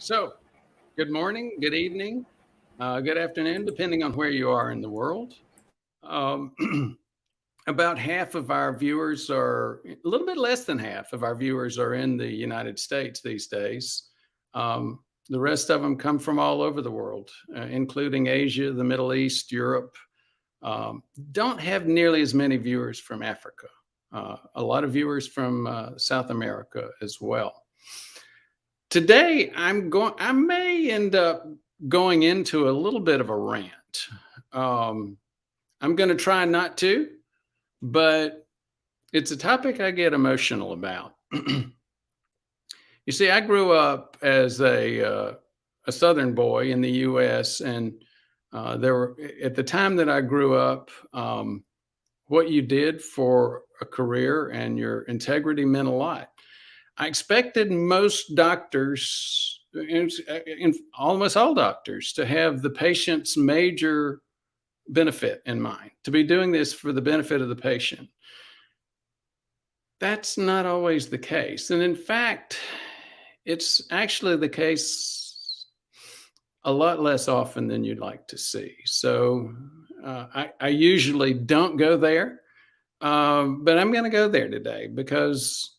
So, good morning, good evening, good afternoon, depending on where you are in the world. Um, about half of our viewers are, a little bit less than half of our viewers are in the United States these days. The rest of them come from all over the world, including Asia, the Middle East, Europe. Don't have nearly as many viewers from Africa. A lot of viewers from South America as well. Today, I may end up going into a little bit of a rant. I'm going to try not to, but it's a topic I get emotional about. You see, I grew up as a Southern boy in the U.S., and there were at the time that I grew up, what you did for a career and your integrity meant a lot. I expected most doctors, and almost all doctors, to have the patient's major benefit in mind, to be doing this for the benefit of the patient. That's not always the case. And in fact, it's actually the case a lot less often than you'd like to see. So I usually don't go there, but I'm going to go there today because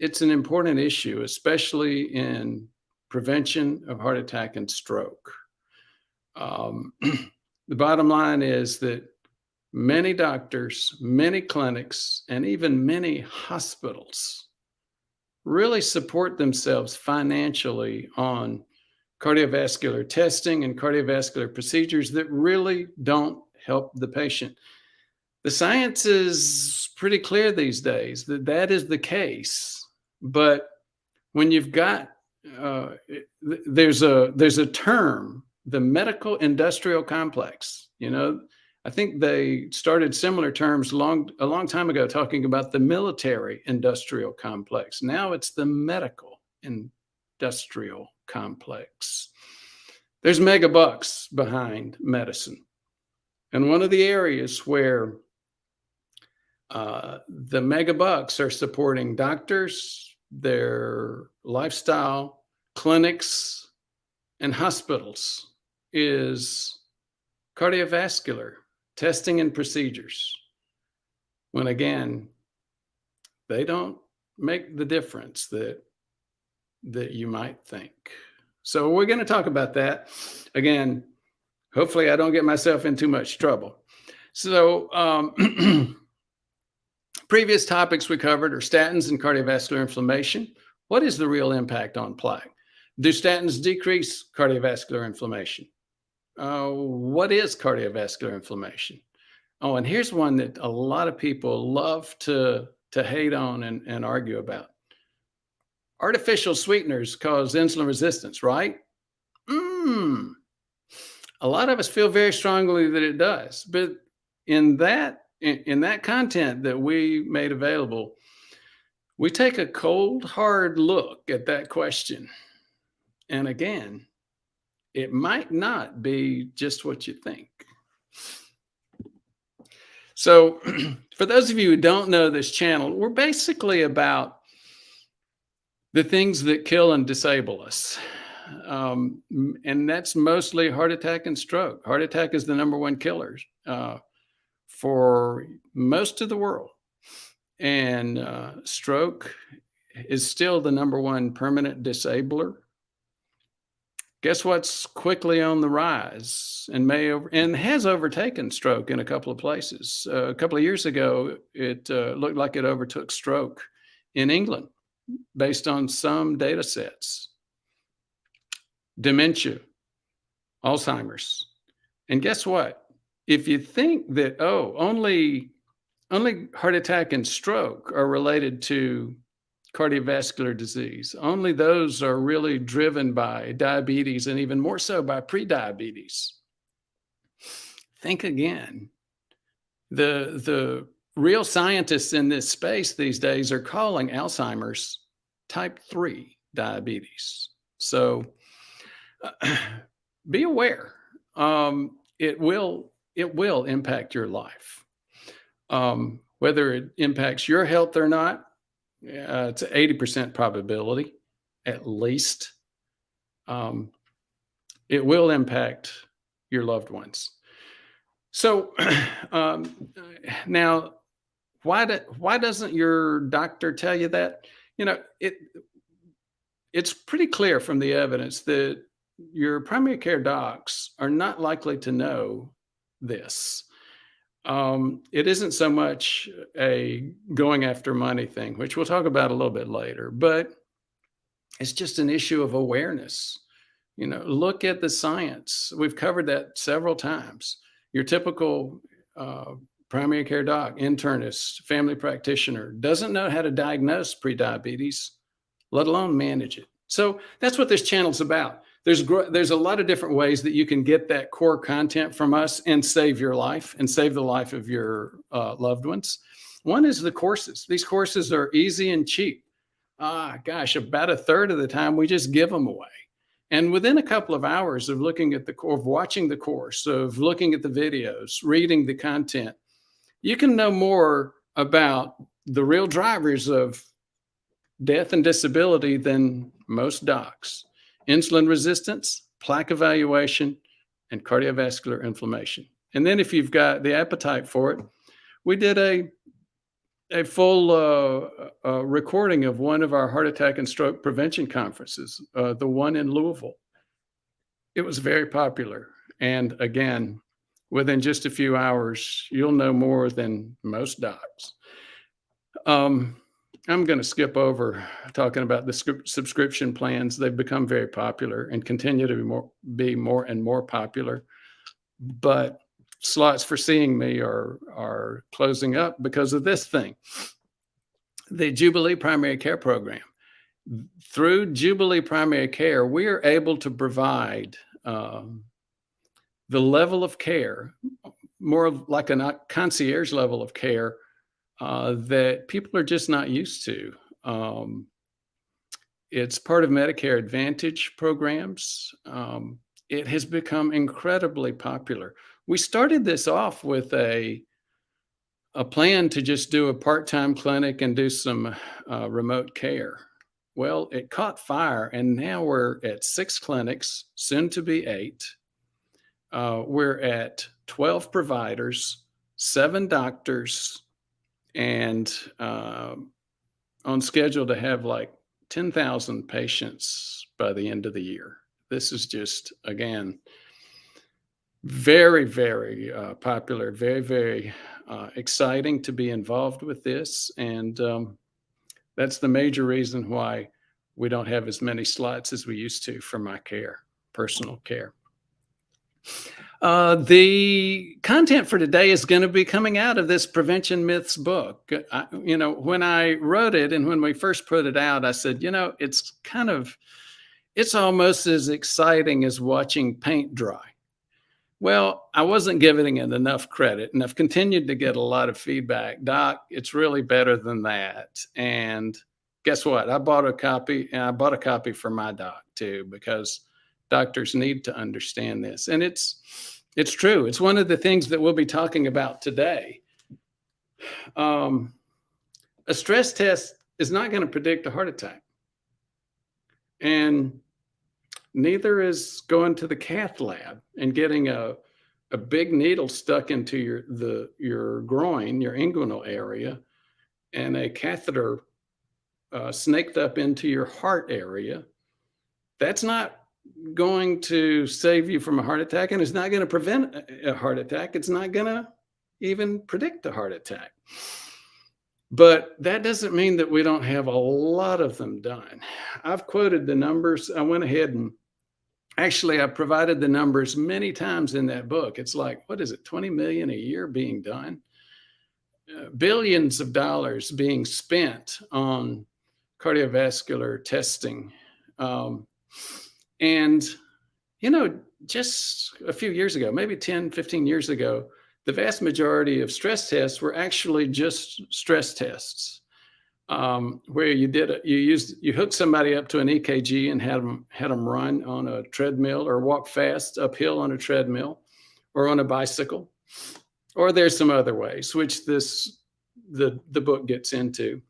it's an important issue, especially in prevention of heart attack and stroke. The bottom line is that many doctors, many clinics, and even many hospitals really support themselves financially on cardiovascular testing and cardiovascular procedures that really don't help the patient. The science is pretty clear these days that that is the case. But when you've got, there's a term, the medical industrial complex. I think they started similar terms a long time ago, talking about the military industrial complex. Now it's the medical industrial complex. There's mega bucks behind medicine. And one of the areas where the mega bucks are supporting doctors, their lifestyle, clinics, and hospitals is cardiovascular testing and procedures. When again, they don't make the difference that you might think. So we're going to talk about that. Again, hopefully I don't get myself in too much trouble. So previous topics we covered are statins and cardiovascular inflammation. What is the real impact on plaque? Do statins decrease cardiovascular inflammation? What is cardiovascular inflammation? Oh, and here's one that a lot of people love to hate on and argue about. Artificial sweeteners cause insulin resistance, right? A lot of us feel very strongly that it does, but in that content that we made available, we take a cold, hard look at that question. And again, it might not be just what you think. So for those of you who don't know this channel, we're basically about the things that kill and disable us. And that's mostly heart attack and stroke. Heart attack is the number one killer for most of the world. And stroke is still the number one permanent disabler. Guess what's quickly on the rise and has overtaken stroke in a couple of places. A couple of years ago, it looked like it overtook stroke in England based on some data sets. Dementia, Alzheimer's. And guess what? If you think that, only heart attack and stroke are related to cardiovascular disease, only those are really driven by diabetes and even more so by prediabetes. Think again. The real scientists in this space these days are calling Alzheimer's type 3 diabetes. So be aware. It will impact your life. Whether it impacts your health or not, it's an 80% probability, at least. um, it will impact your loved ones. So now, why doesn't your doctor tell you that? You know, it's pretty clear from the evidence that your primary care docs are not likely to know this. It isn't so much a going after money thing, which we'll talk about a little bit later, but it's just an issue of awareness. You know, look at the science. We've covered that several times. Your typical primary care doc, internist, family practitioner doesn't know how to diagnose prediabetes, let alone manage it. So that's what this channel's about. There's a lot of different ways that you can get that core content from us and save your life and save the life of your loved ones. One is the courses. These courses are easy and cheap. Gosh, about a third of the time we just give them away. And within a couple of hours of looking at of watching the course, of looking at the videos, reading the content, you can know more about the real drivers of death and disability than most docs: insulin resistance, plaque evaluation, and cardiovascular inflammation. And then if you've got the appetite for it, we did a full recording of one of our heart attack and stroke prevention conferences, the one in Louisville. It was very popular. And again, within just a few hours, you'll know more than most docs. I'm going to skip over talking about the subscription plans. They've become very popular and continue to be more and more popular. But slots for seeing me are closing up because of this thing. The Jubilee Primary Care Program. Through Jubilee Primary Care, we are able to provide the level of care, more like a concierge level of care, that people are just not used to. It's part of Medicare Advantage programs. It has become incredibly popular. We started this off with a plan to just do a part-time clinic and do some remote care. Well, it caught fire, and now we're at 6 clinics, soon to be 8. We're at 12 providers, 7 doctors, and on schedule to have like 10,000 patients by the end of the year. This is just, again, very, very popular, very, very exciting to be involved with this. And that's the major reason why we don't have as many slots as we used to for my care, personal care. The content for today is going to be coming out of this Prevention Myths book. When I wrote it and when we first put it out, I said, it's almost as exciting as watching paint dry. Well, I wasn't giving it enough credit, and I've continued to get a lot of feedback. Doc, it's really better than that. And guess what? I bought a copy, and I bought a copy for my doc too, because doctors need to understand this. And it's true. It's one of the things that we'll be talking about today. A stress test is not going to predict a heart attack. And neither is going to the cath lab and getting a big needle stuck into your groin, your inguinal area, and a catheter snaked up into your heart area. That's not going to save you from a heart attack, and it's not going to prevent a heart attack. It's not going to even predict a heart attack. But that doesn't mean that we don't have a lot of them done. I've quoted the numbers. I went ahead and actually I provided the numbers many times in that book. It's like, what is it, 20 million a year being done? Billions of dollars being spent on cardiovascular testing. And, just a few years ago, maybe 10, 15 years ago, the vast majority of stress tests were actually just stress tests, where you hooked somebody up to an EKG and had them run on a treadmill or walk fast uphill on a treadmill or on a bicycle, or there's some other ways, which the book gets into.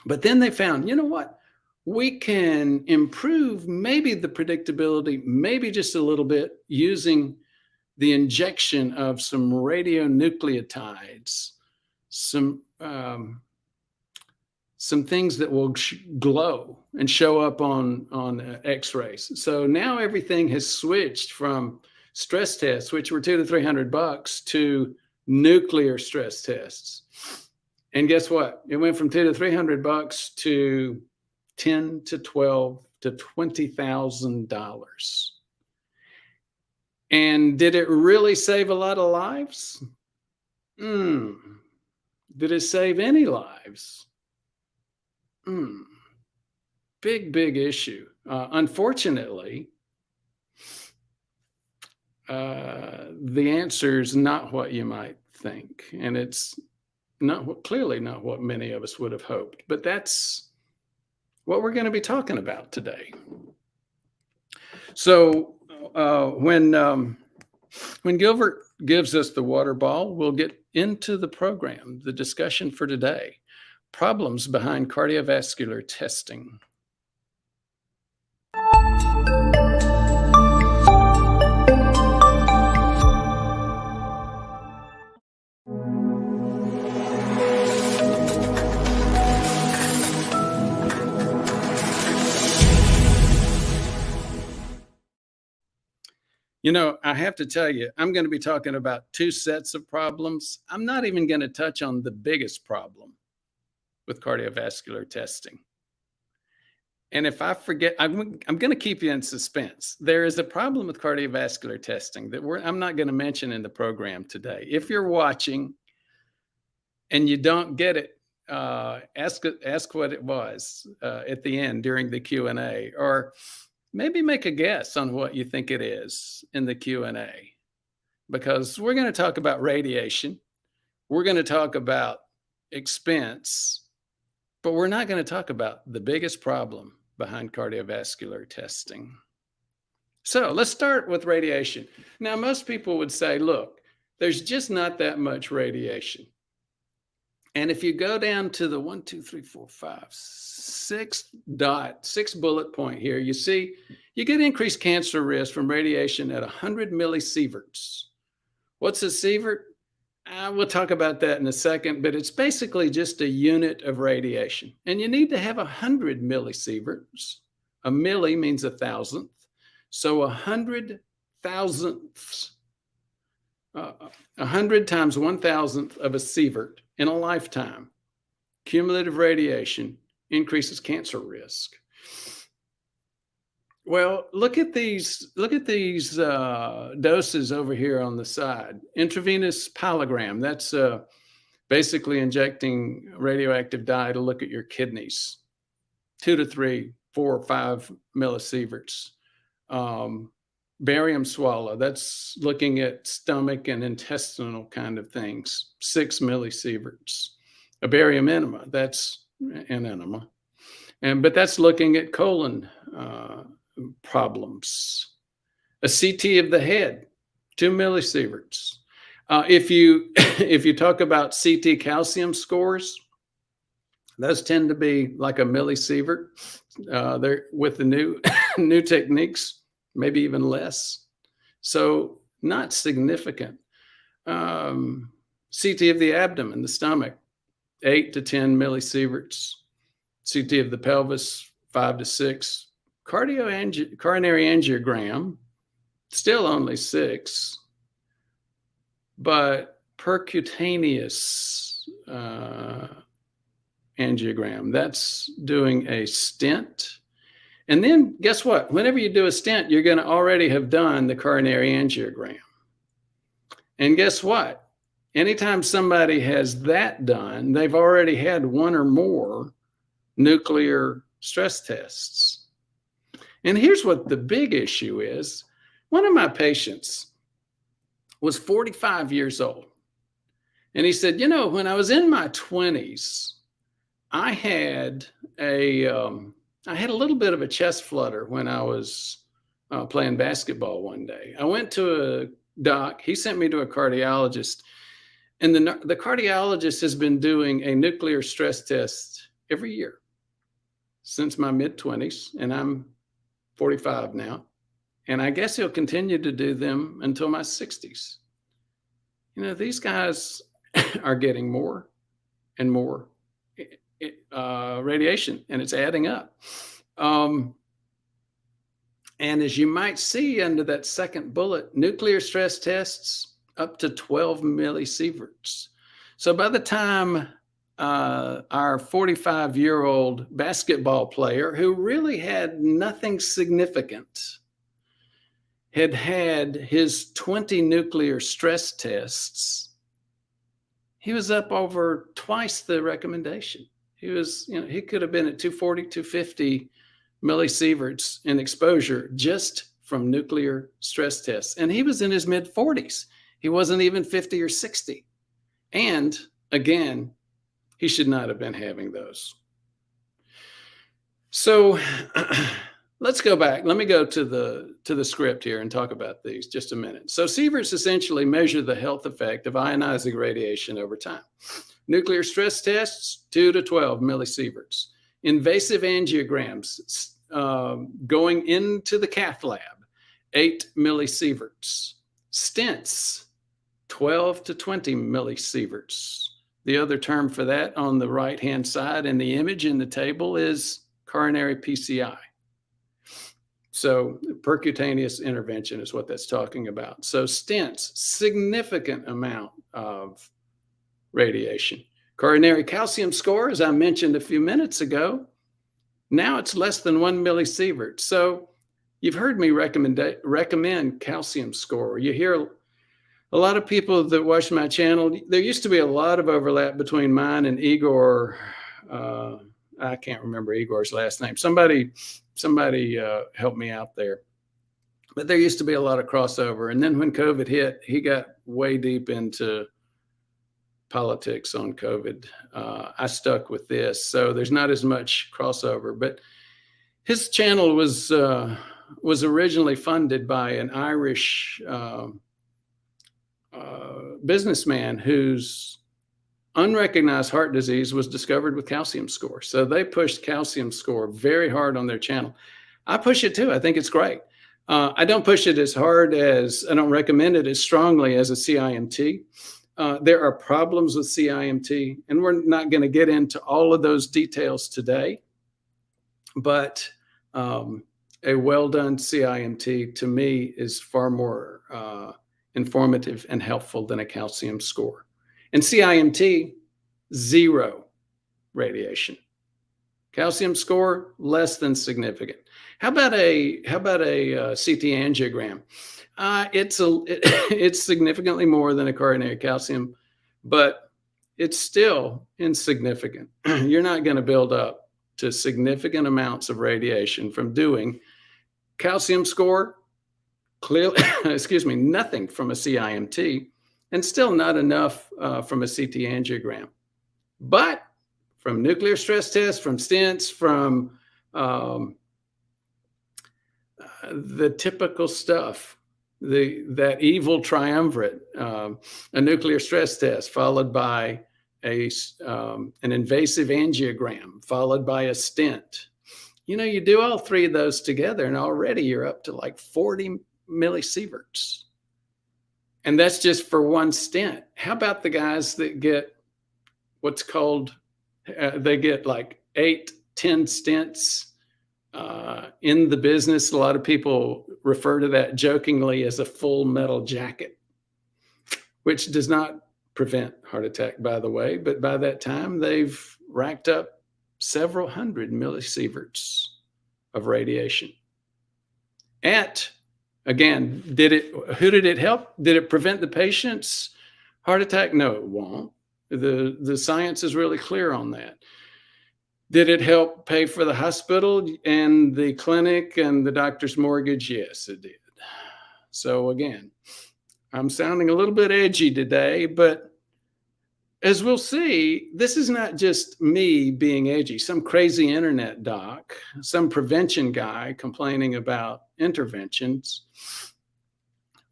But then they found, you know what? we can improve maybe the predictability, maybe just a little bit, using the injection of some radionucleotides, some things that will glow and show up on X-rays. So now everything has switched from stress tests, which were $200 to $300, to nuclear stress tests. And guess what? It went from $200 to $300 to $10 to $12 to $20,000. And did it really save a lot of lives? Did it save any lives? Big issue. Unfortunately, the answer is not what you might think, and it's clearly not what many of us would have hoped. But that's what we're going to be talking about today. So when Gilbert gives us the water ball, we'll get into the program, the discussion for today: problems behind cardiovascular testing. You know, I have to tell you, I'm going to be talking about two sets of problems. I'm not even going to touch on the biggest problem with cardiovascular testing. And if I forget, I'm going to keep you in suspense. There is a problem with cardiovascular testing that I'm not going to mention in the program today. If you're watching and you don't get it, ask what it was at the end during the Q&A, or maybe make a guess on what you think it is in the Q&A, because we're going to talk about radiation. We're going to talk about expense, but we're not going to talk about the biggest problem behind cardiovascular testing. So let's start with radiation. Now, most people would say, look, there's just not that much radiation. And if you go down to the 1, 2, 3, 4, 5, 6 bullet point here, you see you get increased cancer risk from radiation at 100 millisieverts. What's a sievert? We'll talk about that in a second, but it's basically just a unit of radiation. And you need to have 100 millisieverts. A milli means 1,000th. So 100 thousandths, 100 times 1,000th of a sievert in a lifetime, cumulative radiation increases cancer risk. Well, look at these doses over here on the side. Intravenous pilogram, that's basically injecting radioactive dye to look at your kidneys. 2 to 3, 4 or 5 millisieverts. Barium swallow, that's looking at stomach and intestinal kind of things, 6 millisieverts. A barium enema, that's an enema. But that's looking at colon problems. A CT of the head, 2 millisieverts. If you talk about CT calcium scores, those tend to be like a millisievert. They're with the new techniques, maybe even less. So not significant. CT of the abdomen, the stomach, 8 to 10 millisieverts. CT of the pelvis, 5 to 6. Coronary angiogram, still only 6. But percutaneous angiogram, that's doing a stent. And then guess what? Whenever you do a stent, you're going to already have done the coronary angiogram. And guess what? Anytime somebody has that done, they've already had one or more nuclear stress tests. And here's what the big issue is. One of my patients was 45 years old. And he said, you know, when I was in my 20s, I had a little bit of a chest flutter when I was playing basketball one day. I went to a doc. He sent me to a cardiologist. And the cardiologist has been doing a nuclear stress test every year. since my mid-20s, and I'm 45 now. And I guess he'll continue to do them until my 60s. You know, these guys are getting more and more radiation, and it's adding up. And as you might see under that second bullet, nuclear stress tests up to 12 millisieverts. So by the time our 45-year-old basketball player, who really had nothing significant, had his 20 nuclear stress tests, he was up over twice the recommendation. He was, you know, he could have been at 240, 250 millisieverts in exposure just from nuclear stress tests. And he was in his mid-40s. He wasn't even 50 or 60. And again, he should not have been having those. So let's go back. Let me go to the script here and talk about these just a minute. So sieverts essentially measure the health effect of ionizing radiation over time. Nuclear stress tests, 2 to 12 millisieverts. Invasive angiograms going into the cath lab, 8 millisieverts. Stents, 12 to 20 millisieverts. The other term for that on the right-hand side in the image in the table is coronary PCI. So percutaneous intervention is what that's talking about. So stents, significant amount of radiation. Coronary calcium score, as I mentioned a few minutes ago, now it's less than 1 millisievert. So you've heard me recommend calcium score. You hear a lot of people that watch my channel. There used to be a lot of overlap between mine and Igor. I can't remember Igor's last name. Somebody help me out there. But there used to be a lot of crossover. And then when COVID hit, he got way deep into politics on COVID. I stuck with this, so there's not as much crossover. But his channel was originally funded by an Irish businessman whose unrecognized heart disease was discovered with calcium score. So they pushed calcium score very hard on their channel. I push it too. I think it's great. I don't push it as hard as, I don't recommend it as strongly as a CIMT. There are problems with CIMT, and we're not going to get into all of those details today, but a well-done CIMT to me is far more informative and helpful than a calcium score. And CIMT, 0 radiation. Calcium score, less than significant. How about a CT angiogram? It's significantly more than a coronary calcium, but it's still insignificant. You're not going to build up to significant amounts of radiation from doing calcium score, clearly, excuse me, nothing from a CIMT, and still not enough from a CT angiogram. But from nuclear stress tests, from stents, from the typical stuff, that evil triumvirate, a nuclear stress test followed by an invasive angiogram, followed by a stent. You know, you do all three of those together and already you're up to like 40 millisieverts. And that's just for one stent. How about the guys that get what's called, they get like 8, 10 stents in the business? A lot of people refer to that jokingly as a full metal jacket, which does not prevent heart attack, by the way. But by that time, they've racked up several hundred millisieverts of radiation. Again, who did it help? Did it prevent the patient's heart attack? No, it won't. The science is really clear on that. Did it help pay for the hospital and the clinic and the doctor's mortgage? Yes, it did. So again, I'm sounding a little bit edgy today, but as we'll see, this is not just me being edgy, some crazy internet doc, some prevention guy complaining about interventions.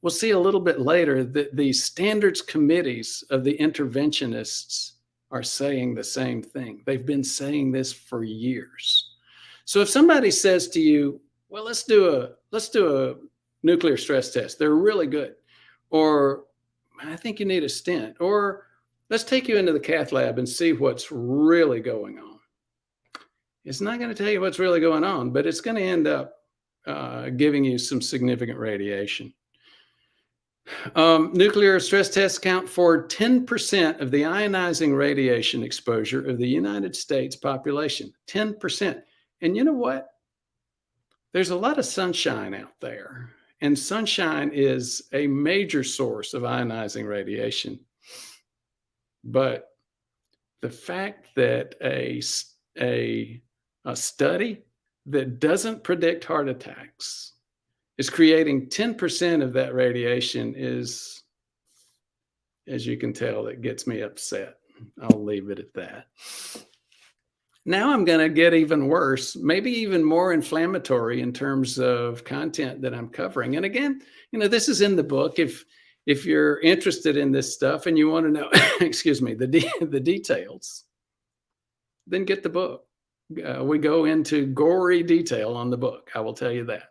We'll see a little bit later that the standards committees of the interventionists are saying the same thing. They've been saying this for years. So if somebody says to you, well, let's do a nuclear stress test. They're really good. Or I think you need a stent. Or let's take you into the cath lab and see what's really going on. It's not going to tell you what's really going on, but it's going to end up giving you some significant radiation. Nuclear stress tests count for 10% of the ionizing radiation exposure of the United States population. 10%. And you know what? There's a lot of sunshine out there, and sunshine is a major source of ionizing radiation. But the fact that a study that doesn't predict heart attacks is creating 10% of that radiation is, as you can tell, it gets me upset. I'll leave it at that. Now I'm going to get even worse, maybe even more inflammatory in terms of content that I'm covering. And again, this is in the book. If you're interested in this stuff and you want to know, excuse me, the details, then get the book. We go into gory detail on the book. I will tell you that.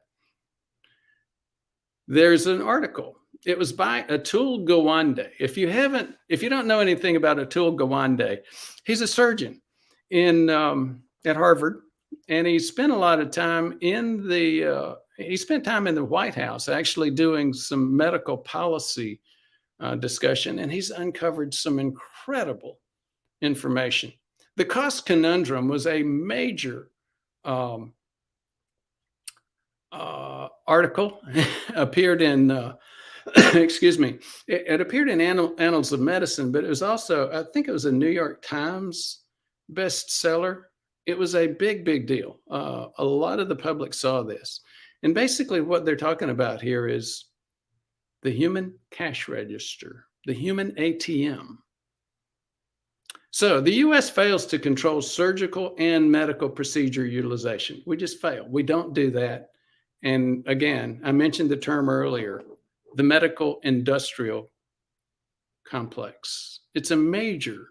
There's an article. It was by Atul Gawande. If you don't know anything about Atul Gawande, he's a surgeon at Harvard, and he spent a lot of time he spent time in the White House actually doing some medical policy discussion, and he's uncovered some incredible information. The cost conundrum was a major article. Appeared in excuse me, it appeared in Annals of Medicine, but it was also, I think it was a New York Times bestseller. It was a big deal. A lot of the public saw this. And basically what they're talking about here is the human cash register, the human ATM. So the US fails to control surgical and medical procedure utilization. We just fail. We don't do that. And again, I mentioned the term earlier, the medical industrial complex. It's a major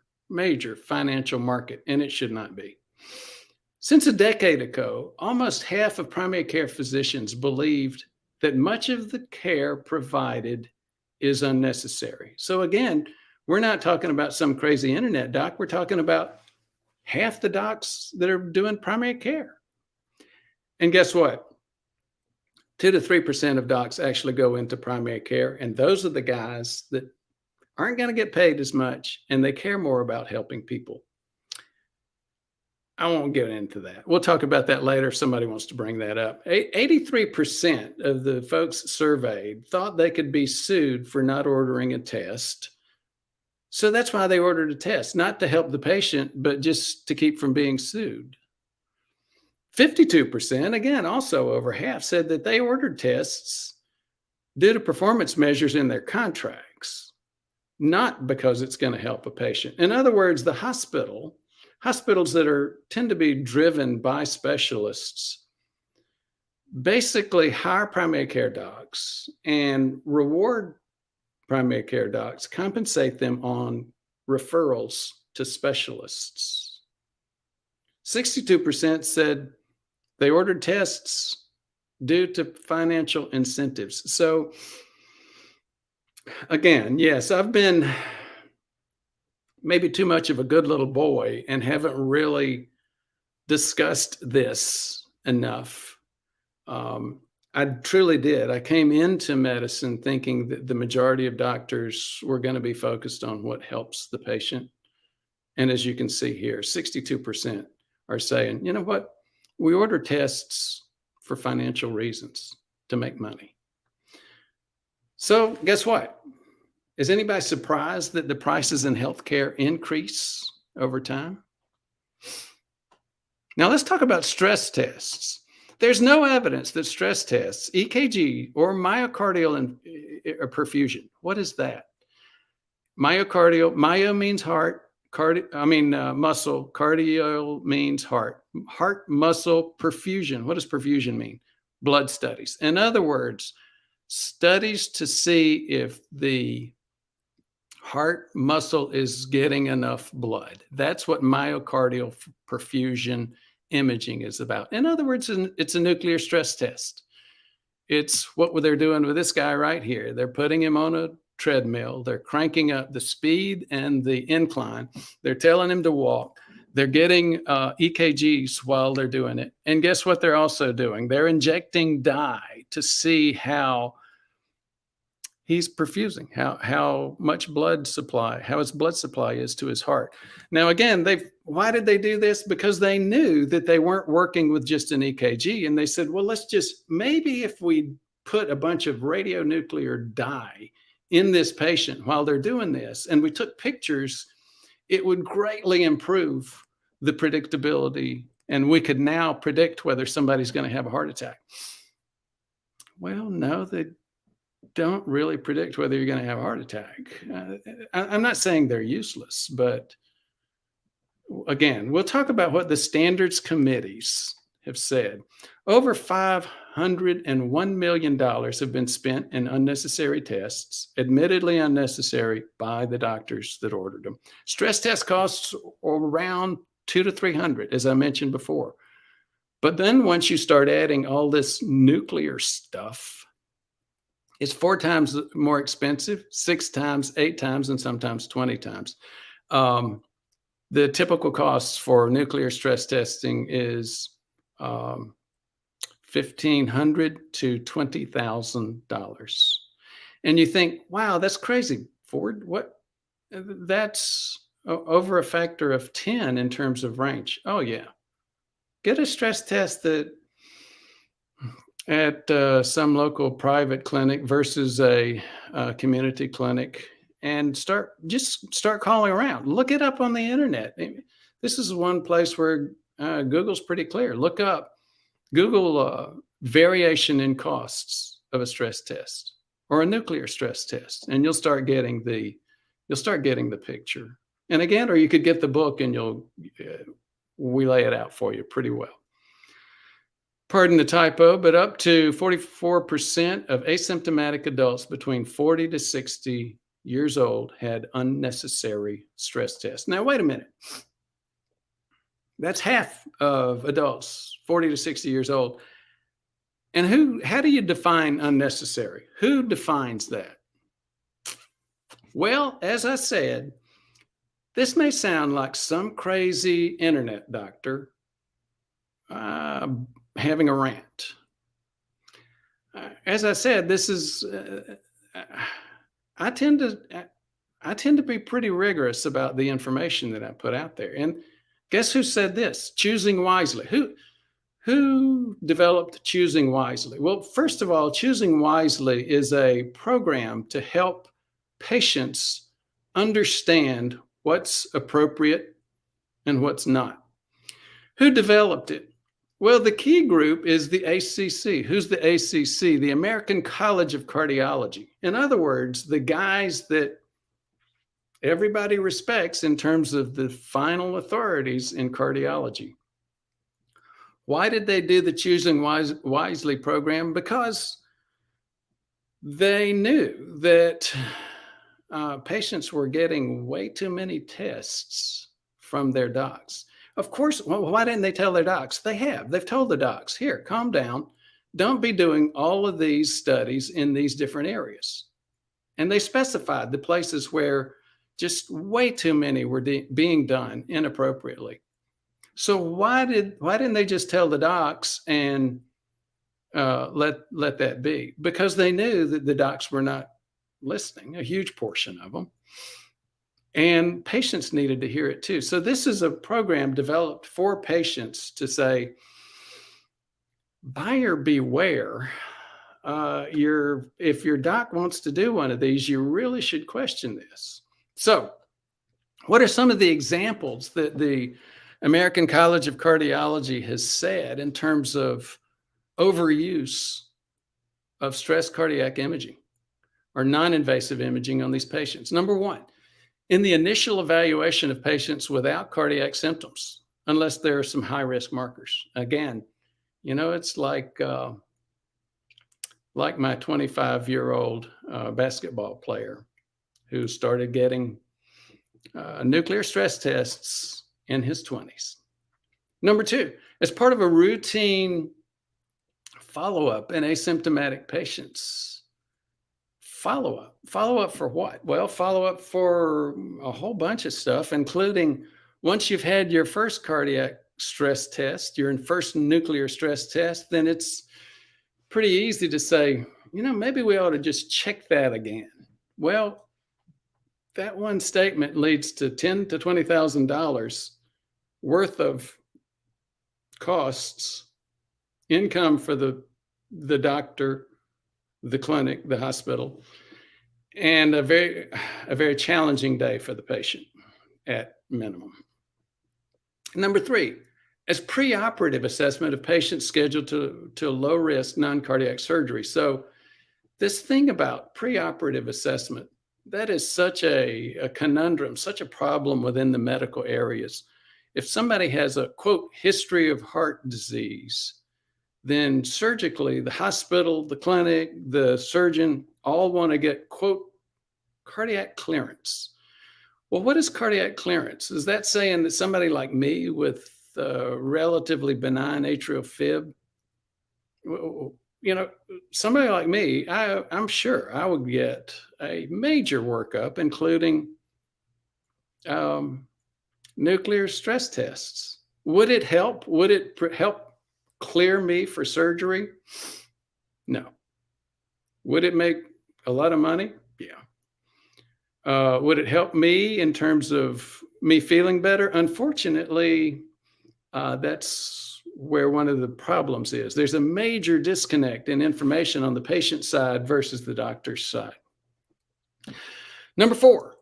financial market, and it should not be. Since a decade ago, almost half of primary care physicians believed that much of the care provided is unnecessary. So again, we're not talking about some crazy internet doc. We're talking about half the docs that are doing primary care. And guess what? 2 to 3% of docs actually go into primary care, and those are the guys that aren't going to get paid as much, and they care more about helping people. I won't get into that. We'll talk about that later if somebody wants to bring that up. 83% of the folks surveyed thought they could be sued for not ordering a test. So that's why they ordered a test, not to help the patient, but just to keep from being sued. 52%, again, also over half, said that they ordered tests due to performance measures in their contracts, not because it's going to help a patient. In other words, the hospitals that tend to be driven by specialists basically hire primary care docs and reward primary care docs, compensate them on referrals to specialists. 62% said they ordered tests due to financial incentives. So again, yes, I've been maybe too much of a good little boy and haven't really discussed this enough. I truly did. I came into medicine thinking that the majority of doctors were going to be focused on what helps the patient. And as you can see here, 62% are saying, you know what? We order tests for financial reasons, to make money. So guess what? Is anybody surprised that the prices in healthcare increase over time? Now let's talk about stress tests. There's no evidence that stress tests, EKG or myocardial perfusion. What is that? Myocardial, myo means heart, muscle, cardio means heart. Heart muscle perfusion. What does perfusion mean? Blood studies. In other words, studies to see if the heart muscle is getting enough blood. That's what myocardial perfusion imaging is about. In other words, it's a nuclear stress test. It's what they're doing with this guy right here. They're putting him on a treadmill. They're cranking up the speed and the incline. They're telling him to walk. They're getting EKGs while they're doing it. And guess what they're also doing? They're injecting dye to see how he's perfusing, how much blood supply, how his blood supply is to his heart. Now, again, why did they do this? Because they knew that they weren't working with just an EKG. And they said, well, let's just, maybe if we put a bunch of radionuclear dye in this patient while they're doing this, and we took pictures, it would greatly improve the predictability. And we could now predict whether somebody's going to have a heart attack. Well, no, they don't really predict whether you're going to have a heart attack. I'm not saying they're useless, but again, we'll talk about what the standards committees have said. Over $501 million have been spent in unnecessary tests, admittedly unnecessary by the doctors that ordered them. Stress test costs around $200 to $300, as I mentioned before. But then once you start adding all this nuclear stuff, it's 4 times more expensive, 6 times, 8 times, and sometimes 20 times. The typical costs for nuclear stress testing is $1,500 to $20,000. And you think, wow, that's crazy, Ford. What? That's over a factor of 10 in terms of range. Oh, yeah. Get a stress test at some local private clinic versus a community clinic, and start calling around. Look it up on the internet. This is one place where Google's pretty clear. Look up Google variation in costs of a stress test or a nuclear stress test, and you'll start getting the picture. And again, or you could get the book, and we lay it out for you pretty well. Pardon the typo, but up to 44% of asymptomatic adults between 40 to 60 years old had unnecessary stress tests. Now, wait a minute. That's half of adults 40 to 60 years old. And how do you define unnecessary? Who defines that? Well, as I said, this may sound like some crazy internet doctor having a rant. As I said, this is, I tend to be pretty rigorous about the information that I put out there. And guess who said this? Choosing Wisely. Who developed Choosing Wisely? Well, first of all, Choosing Wisely is a program to help patients understand what's appropriate and what's not. Who developed it? Well, the key group is the ACC. Who's the ACC? The American College of Cardiology. In other words, the guys that everybody respects in terms of the final authorities in cardiology. Why did they do the Choosing Wisely program? Because they knew that patients were getting way too many tests from their docs. Of course, well, why didn't they tell their docs? They've told the docs, here, calm down. Don't be doing all of these studies in these different areas. And they specified the places where just way too many were being done inappropriately. So why didn't they just tell the docs and let that be? Because they knew that the docs were not listening, a huge portion of them. And patients needed to hear it too. So this is a program developed for patients to say, buyer beware. If your doc wants to do one of these, you really should question this. So what are some of the examples that the American College of Cardiology has said in terms of overuse of stress cardiac imaging or non-invasive imaging on these patients? Number one, in the initial evaluation of patients without cardiac symptoms, unless there are some high-risk markers. Again, it's like my 25-year-old basketball player who started getting nuclear stress tests in his 20s. Number two, as part of a routine follow-up in asymptomatic patients. Follow-up. Follow-up for what? Well, follow-up for a whole bunch of stuff, including once you've had your first cardiac stress test, your first nuclear stress test, then it's pretty easy to say, maybe we ought to just check that again. Well, that one statement leads to $10,000 to $20,000 worth of costs, income for the doctor, the clinic, the hospital, and a very challenging day for the patient at minimum. Number 3, as preoperative assessment of patients scheduled to low-risk non-cardiac surgery. So this thing about preoperative assessment, that is such a conundrum, such a problem within the medical areas. If somebody has a, quote, history of heart disease, then surgically, the hospital, the clinic, the surgeon all want to get, quote, cardiac clearance. Well, what is cardiac clearance? Is that saying that somebody like me with relatively benign atrial fib, somebody like me, I'm sure I would get a major workup, including nuclear stress tests. Would it help? Would it help clear me for surgery? No. Would it make a lot of money? Yeah. Would it help me in terms of me feeling better? Unfortunately, that's where one of the problems is. There's a major disconnect in information on the patient side versus the doctor's side. Number 4,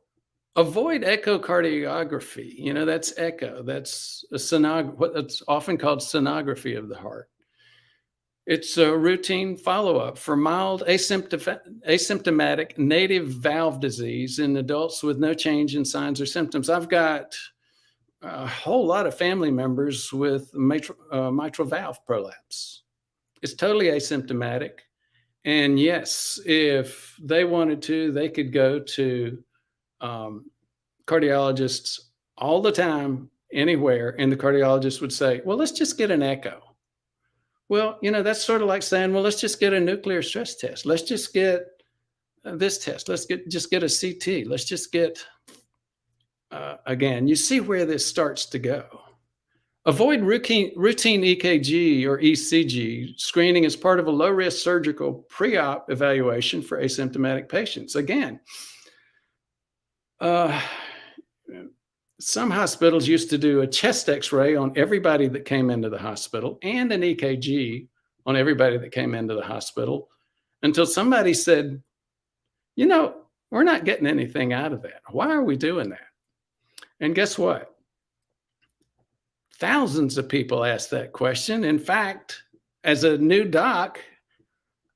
avoid echocardiography. That's echo. That's what's often called sonography of the heart. It's a routine follow-up for mild asymptomatic native valve disease in adults with no change in signs or symptoms. I've got a whole lot of family members with mitral valve prolapse. It's totally asymptomatic. And yes, if they wanted to, they could go to cardiologists all the time, anywhere, and the cardiologist would say, well, let's just get an echo. Well, that's sort of like saying, well, let's just get a nuclear stress test. Let's just get this test. Let's just get a CT. Let's just get, again, you see where this starts to go. Avoid routine EKG or ECG screening as part of a low-risk surgical pre-op evaluation for asymptomatic patients. Again, some hospitals used to do a chest x-ray on everybody that came into the hospital and an EKG on everybody that came into the hospital until somebody said, we're not getting anything out of that. Why are we doing that? And guess what? Thousands of people asked that question. In fact, as a new doc,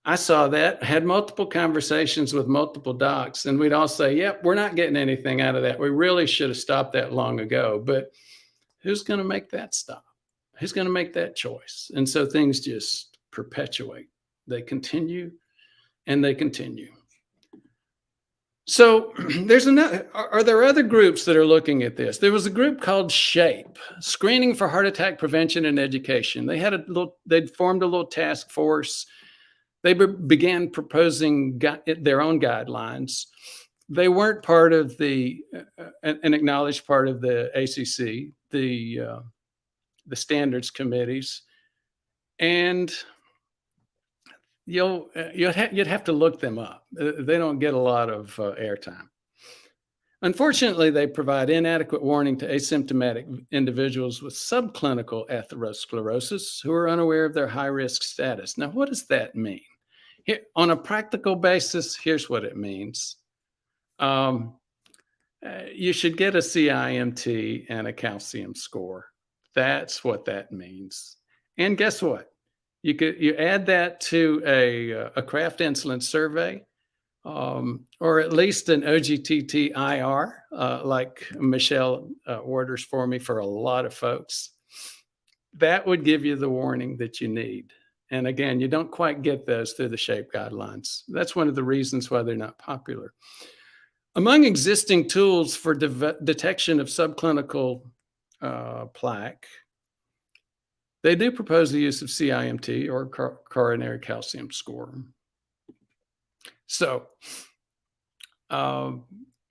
I saw that, had multiple conversations with multiple docs, and we'd all say, yep, we're not getting anything out of that. We really should have stopped that long ago. But who's going to make that stop? Who's going to make that choice? And so things just perpetuate. They continue and they continue. So are there other groups that are looking at this? There was a group called SHAPE, Screening for Heart Attack Prevention and Education. They'd formed a little task force. They began proposing their own guidelines. They weren't part of an acknowledged part of the ACC, the standards committees, and you'd have to look them up. They don't get a lot of airtime. Unfortunately, they provide inadequate warning to asymptomatic individuals with subclinical atherosclerosis who are unaware of their high-risk status. Now, what does that mean? Here, on a practical basis, here's what it means. You should get a CIMT and a calcium score. That's what that means. And guess what? You add that to a Kraft insulin survey, or at least an OGTT-IR, like Michelle orders for me for a lot of folks. That would give you the warning that you need. And again, you don't quite get those through the SHAPE guidelines. That's one of the reasons why they're not popular. Among existing tools for detection of subclinical plaque, They do propose the use of CIMT or coronary calcium score. So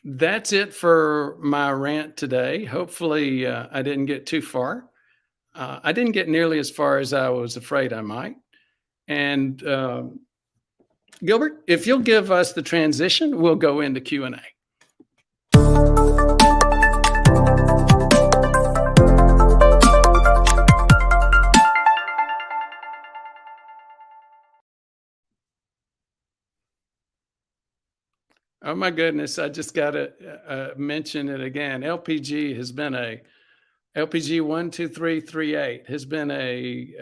that's it for my rant today. Hopefully, I didn't get too far. I didn't get nearly as far as I was afraid I might. And Gilbert, if you'll give us the transition, we'll go into Q&A. Oh my goodness, I just got to mention it again. LPG 12338 has been a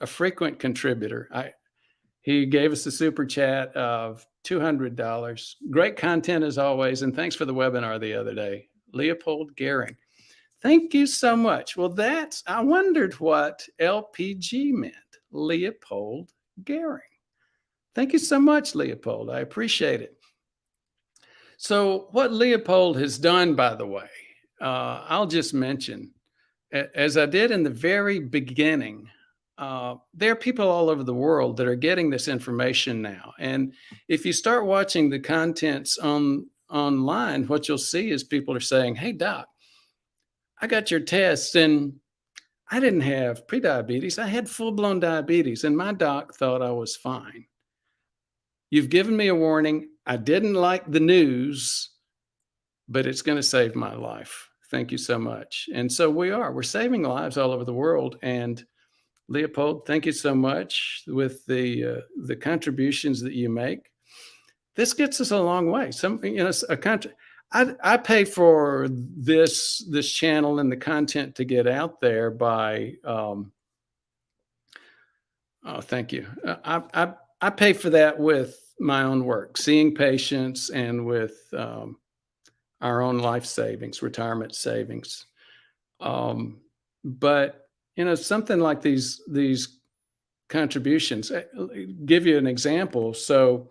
frequent contributor. He gave us a super chat of $200. Great content as always, and thanks for the webinar the other day. Leopold Gehring. Thank you so much. Well, I wondered what LPG meant. Leopold Gehring. Thank you so much, Leopold. I appreciate it. So what Leopold has done, by the way, I'll just mention, as I did in the very beginning, there are people all over the world that are getting this information now. And if you start watching the contents online, what you'll see is people are saying, hey, doc, I got your tests and I didn't have prediabetes. I had full-blown diabetes and my doc thought I was fine. You've given me a warning. I didn't like the news, but it's going to save my life. Thank you so much. And so we're saving lives all over the world. And Leopold, thank you so much with the contributions that you make. This gets us a long way. I pay for this channel and the content to get out there by, thank you. I pay for that with my own work, seeing patients and with our own life savings, retirement savings. But something like these contributions, give you an example. So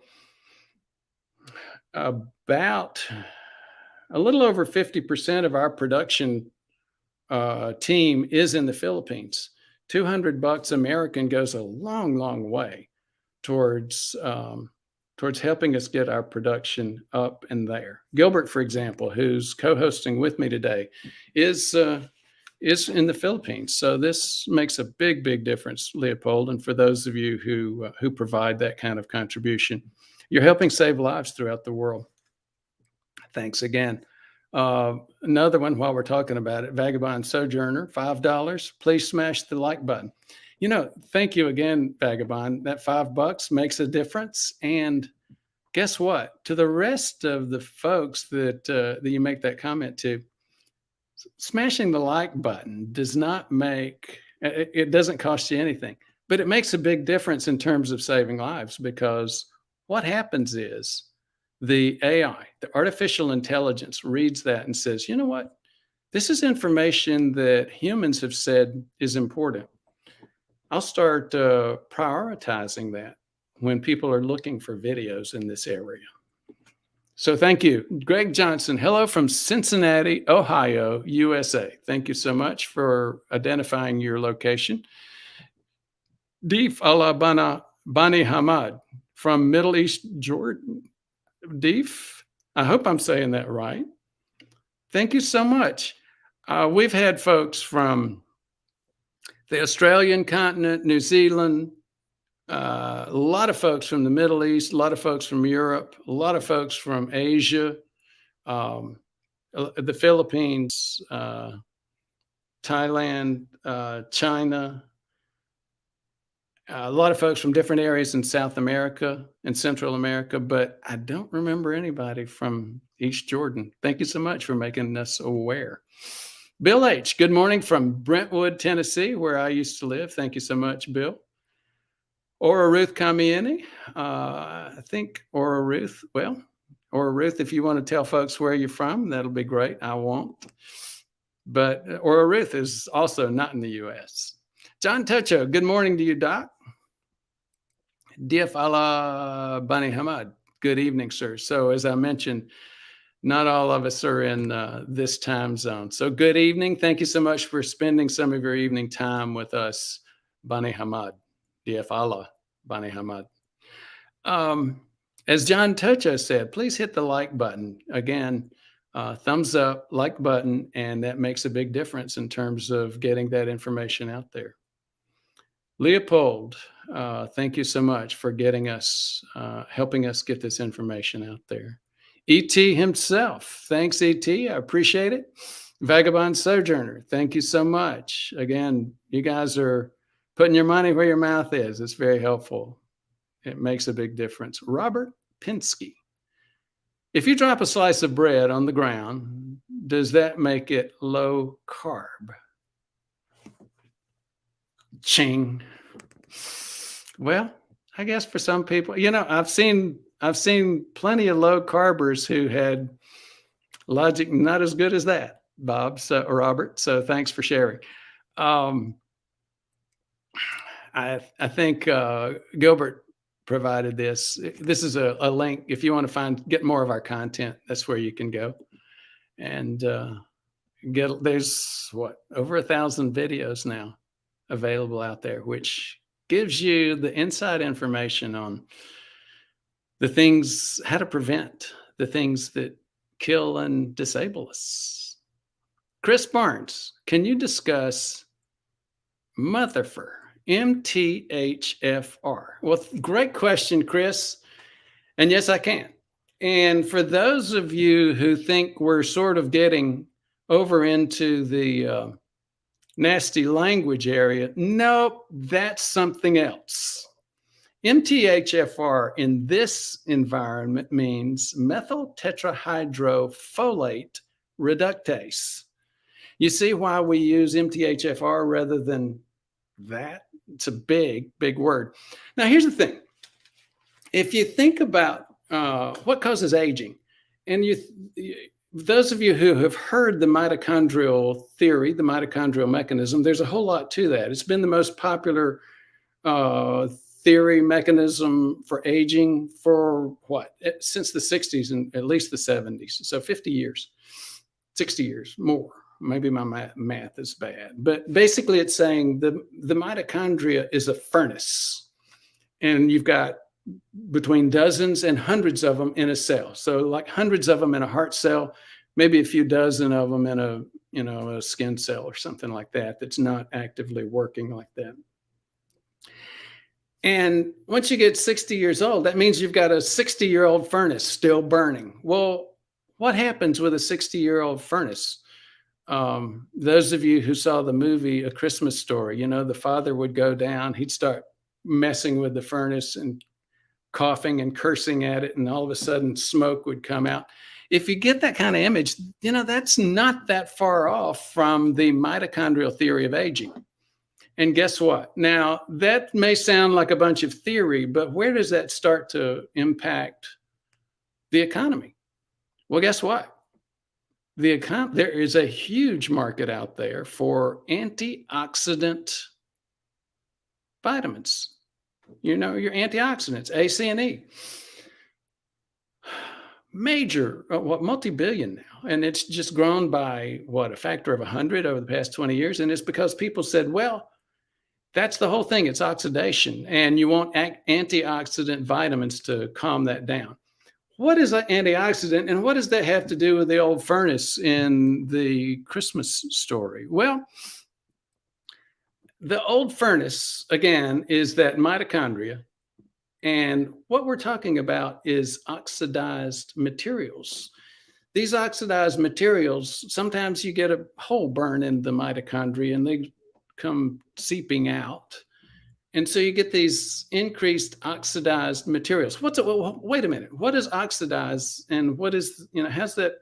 about a little over 50% of our production team is in the Philippines. $200 American goes a long, long way towards helping us get our production up and there. Gilbert, for example, who's co-hosting with me today, is in the Philippines. So this makes a big, big difference, Leopold. And for those of you who provide that kind of contribution, you're helping save lives throughout the world. Thanks again. Another one while we're talking about it, Vagabond Sojourner, $5. Please smash the like button. Thank you again, Vagabond. That $5 makes a difference. And guess what? To the rest of the folks that you make that comment to, smashing the like button doesn't cost you anything, but it makes a big difference in terms of saving lives, because what happens is the AI, the artificial intelligence, reads that and says, you know what? This is information that humans have said is important. I'll start prioritizing that when people are looking for videos in this area. So thank you. Greg Johnson, hello from Cincinnati, Ohio, USA. Thank you so much for identifying your location. Deef Allah Bani Hamad from Middle East Jordan. Deef, I hope I'm saying that right. Thank you so much. We've had folks from the Australian continent, New Zealand, a lot of folks from the Middle East, a lot of folks from Europe, a lot of folks from Asia, the Philippines, Thailand, China, a lot of folks from different areas in South America and Central America, but I don't remember anybody from East Jordan. Thank you so much for making us aware. Bill H., good morning from Brentwood, Tennessee, where I used to live. Thank you so much, Bill. Ora Ruth Kamieni, I think Ora Ruth, if you want to tell folks where you're from, that'll be great. I won't. But Ora Ruth is also not in the U.S. John Tucho, good morning to you, Doc. Diaf Allah Bani Hamad, good evening, sir. So as I mentioned, not all of us are in this time zone. So good evening. Thank you so much for spending some of your evening time with us, Bani Hamad, Diaf Allah, Bani Hamad. As John Tocho said, please hit the like button. Again, thumbs up, like button, and that makes a big difference in terms of getting that information out there. Leopold, thank you so much for getting us, helping us get this information out there. E.T. himself, thanks E.T., I appreciate it. Vagabond Sojourner, thank you so much. Again, you guys are putting your money where your mouth is. It's very helpful. It makes a big difference. Robert Pinsky, if you drop a slice of bread on the ground, does that make it low carb? Ching. Well, I guess for some people, you know, I've seen plenty of low carbers who had logic not as good as that, Bob, or Robert. So thanks for sharing. I think Gilbert provided this. This is a link. If you want to get more of our content, that's where you can go. And there's over 1,000 videos now available out there, which gives you the inside information on the things, how to prevent the things that kill and disable us. Chris Barnes, can you discuss MTHFR? MTHFR. Well, great question, Chris. And yes, I can. And for those of you who think we're sort of getting over into the nasty language area, nope, that's something else. MTHFR in this environment means methyl tetrahydrofolate reductase. You see why we use MTHFR rather than that? It's a big, big word. Now, here's the thing. If you think about what causes aging, and those of you who have heard the mitochondrial theory, the mitochondrial mechanism, there's a whole lot to that. It's been the most popular theory mechanism for aging for since the 60s and at least the 70s. So 50 years, 60 years more. Maybe my math is bad, but basically it's saying the mitochondria is a furnace, and you've got between dozens and hundreds of them in a cell. So like hundreds of them in a heart cell, maybe a few dozen of them in a skin cell or something like that, that's not actively working like that. And once you get 60 years old, that means you've got a 60-year-old furnace still burning. Well, what happens with a 60-year-old furnace? Those of you who saw the movie A Christmas Story, the father would go down, he'd start messing with the furnace and coughing and cursing at it, and all of a sudden smoke would come out. If you get that kind of image, that's not that far off from the mitochondrial theory of aging. And guess what? Now, that may sound like a bunch of theory, but where does that start to impact the economy? Well, guess what? There is a huge market out there for antioxidant vitamins. Your antioxidants, A, C, and E. Major, multi-billion now. And it's just grown by, a factor of 100 over the past 20 years. And it's because people said, well, that's the whole thing. It's oxidation. And you want antioxidant vitamins to calm that down. What is an antioxidant, and what does that have to do with the old furnace in the Christmas story? Well, the old furnace, again, is that mitochondria. And what we're talking about is oxidized materials. These oxidized materials, sometimes you get a hole burn in the mitochondria and they come seeping out. And so you get these increased oxidized materials. Wait a minute. What is oxidized, and what is, how's that?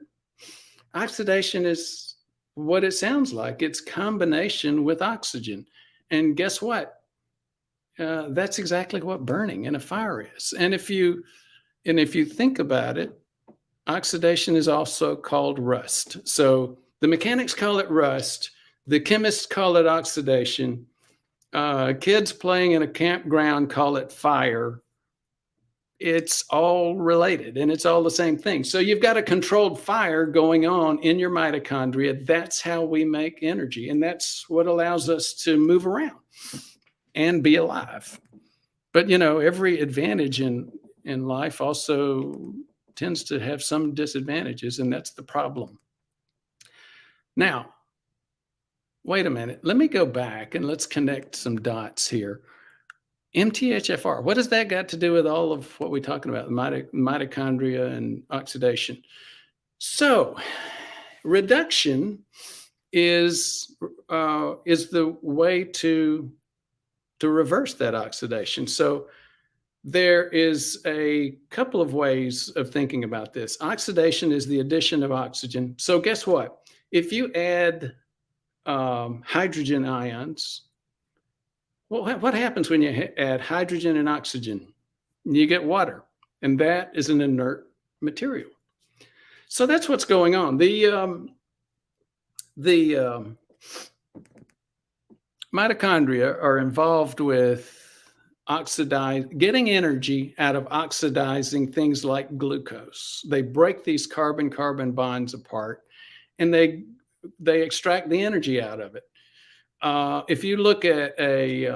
Oxidation is what it sounds like. It's combination with oxygen. And guess what? That's exactly what burning in a fire is. And if you think about it, oxidation is also called rust. So the mechanics call it rust. The chemists call it oxidation. Kids playing in a campground call it fire. it's all related and it's all the same thing. So you've got a controlled fire going on in your mitochondria. That's how we make energy. And that's what allows us to move around and be alive. But, every advantage in life also tends to have some disadvantages, and that's the problem. Now, wait a minute. Let me go back and let's connect some dots here. MTHFR, what has that got to do with all of what we're talking about, mitochondria and oxidation? So, reduction is the way to reverse that oxidation. So, there is a couple of ways of thinking about this. Oxidation is the addition of oxygen. So, guess what? If you add hydrogen ions, well, what happens when you add hydrogen and oxygen? You get water, and that is an inert material. So that's what's going on. The mitochondria are involved with getting energy out of oxidizing things like glucose. They break these carbon-carbon bonds apart, and they extract the energy out of it. If you look at a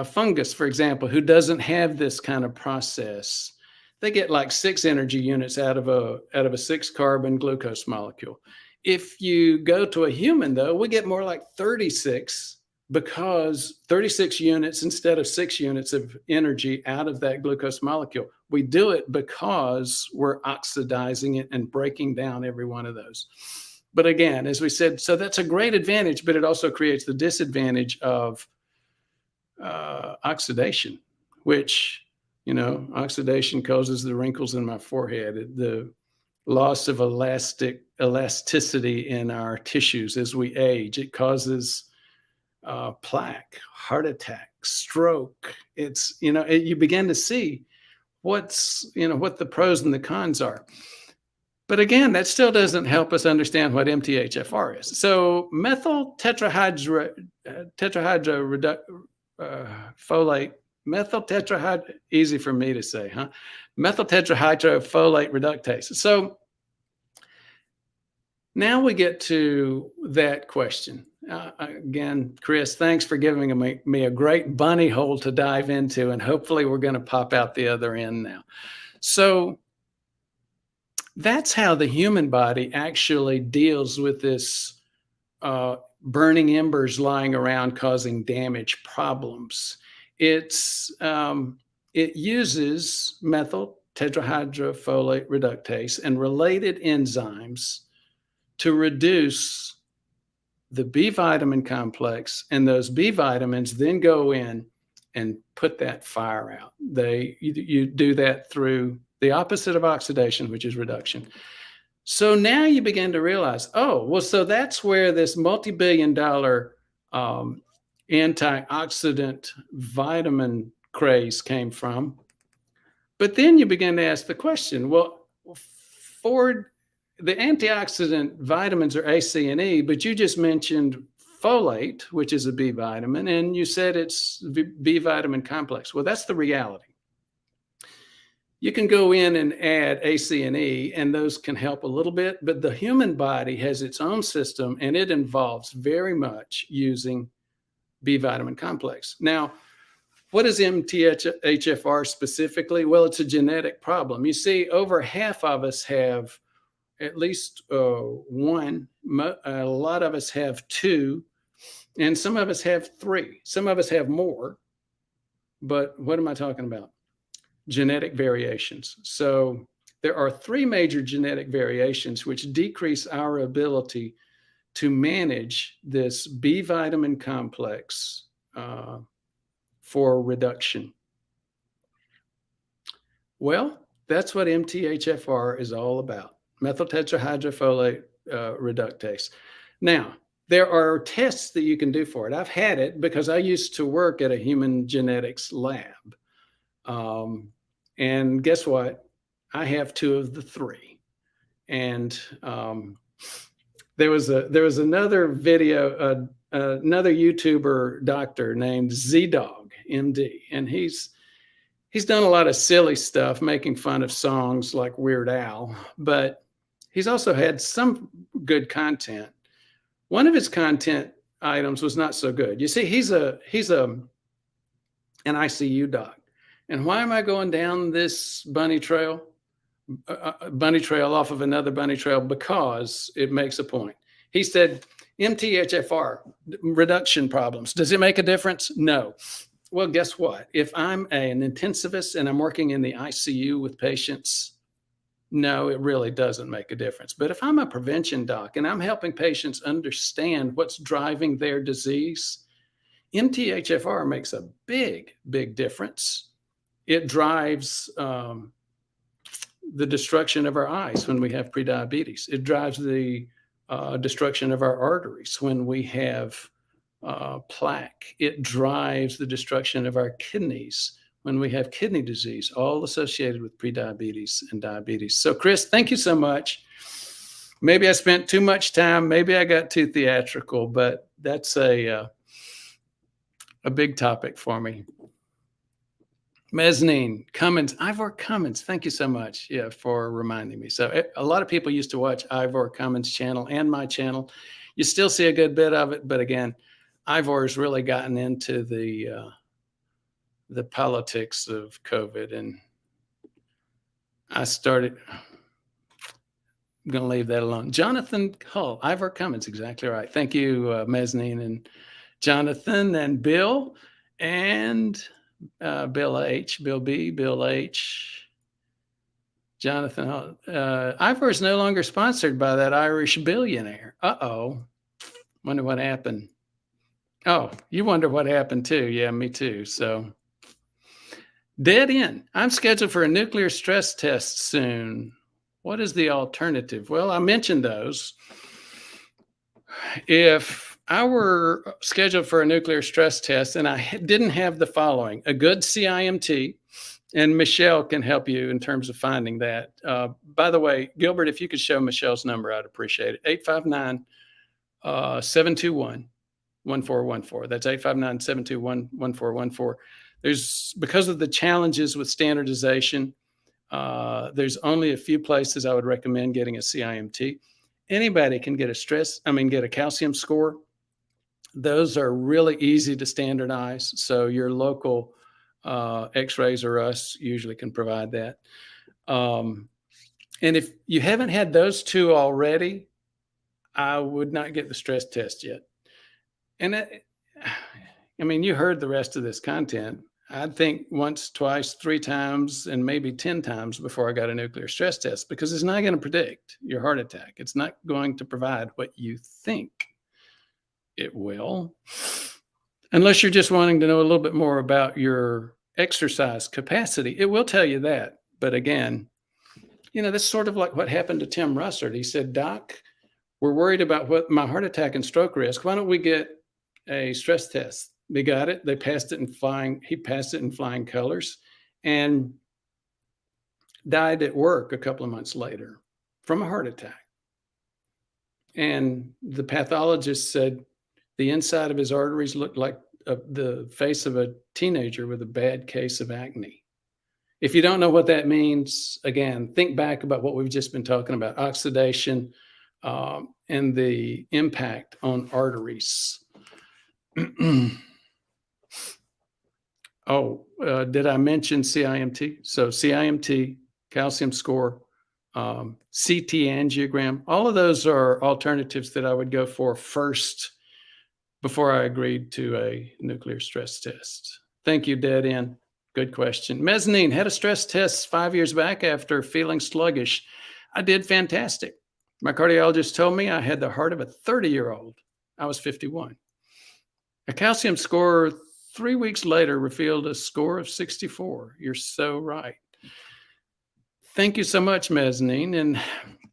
fungus, for example, who doesn't have this kind of process, they get like 6 energy units out of a 6-carbon glucose molecule. If you go to a human, though, we get more like 36, because 36 units instead of 6 units of energy out of that glucose molecule. We do it because we're oxidizing it and breaking down every one of those. But again, as we said, so that's a great advantage, but it also creates the disadvantage of oxidation, which, oxidation causes the wrinkles in my forehead, the loss of elasticity in our tissues as we age. It causes plaque, heart attack, stroke. It's, you begin to see what the pros and the cons are. But again, that still doesn't help us understand what MTHFR is. So methyl tetrahydrofolate, easy for me to say, huh? Methyl tetrahydrofolate reductase. So now we get to that question. Again, Chris, thanks for giving me a great bunny hole to dive into, and hopefully we're going to pop out the other end now. So that's how the human body actually deals with this burning embers lying around causing damage problems. It uses methyl tetrahydrofolate reductase and related enzymes to reduce the B vitamin complex, and those B vitamins then go in and put that fire out. You do that through the opposite of oxidation, which is reduction. So now you begin to realize, so that's where this multi-billion-dollar antioxidant vitamin craze came from. But then you begin to ask the question, well, for the antioxidant vitamins are A, C, and E, but you just mentioned folate, which is a B vitamin, and you said it's B vitamin complex. Well, that's the reality. You can go in and add A, C, and E, and those can help a little bit, but the human body has its own system, and it involves very much using B vitamin complex. Now, what is MTHFR specifically? Well, it's a genetic problem. You see, over half of us have at least one. A lot of us have 2, and some of us have 3. Some of us have more, but what am I talking about? Genetic variations. So there are 3 major genetic variations which decrease our ability to manage this B vitamin complex for reduction. Well, that's what MTHFR is all about, methyl tetrahydrofolate reductase. Now, there are tests that you can do for it. I've had it because I used to work at a human genetics lab. And guess what? I have 2 of the 3. And there was another video, another YouTuber doctor named ZDogMD, and his he's done a lot of silly stuff, making fun of songs like Weird Al, but he's also had some good content. One of his content items was not so good. You see, he's an ICU doc. And why am I going down this bunny trail off of another bunny trail? Because it makes a point. He said, MTHFR, reduction problems. Does it make a difference? No. Well, guess what? If I'm an intensivist and I'm working in the ICU with patients, no, it really doesn't make a difference. But if I'm a prevention doc and I'm helping patients understand what's driving their disease, MTHFR makes a big, big difference. It drives the destruction of our eyes when we have prediabetes. It drives the destruction of our arteries when we have plaque. It drives the destruction of our kidneys when we have kidney disease, all associated with prediabetes and diabetes. So, Chris, thank you so much. Maybe I spent too much time. Maybe I got too theatrical, but that's a big topic for me. Mezzanine, Cummins, Ivor Cummins, thank you so much for reminding me. So a lot of people used to watch Ivor Cummins' channel and my channel. You still see a good bit of it, but again, Ivor's really gotten into the politics of COVID, and I'm going to leave that alone. Jonathan Hull, Ivor Cummins, exactly right. Thank you, Mezzanine and Jonathan and Bill and Bill H, Bill B, Bill H, Jonathan. Ivor is no longer sponsored by that Irish billionaire. Uh-oh. Wonder what happened. Oh, you wonder what happened too. Yeah, me too. So dead end. I'm scheduled for a nuclear stress test soon. What is the alternative? Well, I mentioned those. If I were scheduled for a nuclear stress test and I didn't have the following, a good CIMT, and Michelle can help you in terms of finding that. By the way, Gilbert, if you could show Michelle's number, I'd appreciate it. 859-721-1414. That's 859-721-1414. Because of the challenges with standardization, there's only a few places I would recommend getting a CIMT. Anybody can get get a calcium score. Those are really easy to standardize. So your local X-rays or us usually can provide that. And if you haven't had those two already, I would not get the stress test yet. And you heard the rest of this content. I'd think once, twice, 3 times, and maybe 10 times before I got a nuclear stress test, because it's not going to predict your heart attack. It's not going to provide what you think it will, unless you're just wanting to know a little bit more about your exercise capacity. It will tell you that. But again, that's sort of like what happened to Tim Russert. He said, Doc, we're worried about what my heart attack and stroke risk. Why don't we get a stress test? They got it. They passed it in flying. He passed it in flying colors and died at work a couple of months later from a heart attack. And the pathologist said the inside of his arteries looked like the face of a teenager with a bad case of acne. If you don't know what that means, again, think back about what we've just been talking about, oxidation and the impact on arteries. Did I mention CIMT? So CIMT, calcium score, CT angiogram, all of those are alternatives that I would go for first before I agreed to a nuclear stress test. Thank you, Dead End. Good question. Mezzanine, had a stress test 5 years back after feeling sluggish. I did fantastic. My cardiologist told me I had the heart of a 30-year-old. I was 51. A calcium score 3 weeks later revealed a score of 64. You're so right. Thank you so much, Mezzanine. And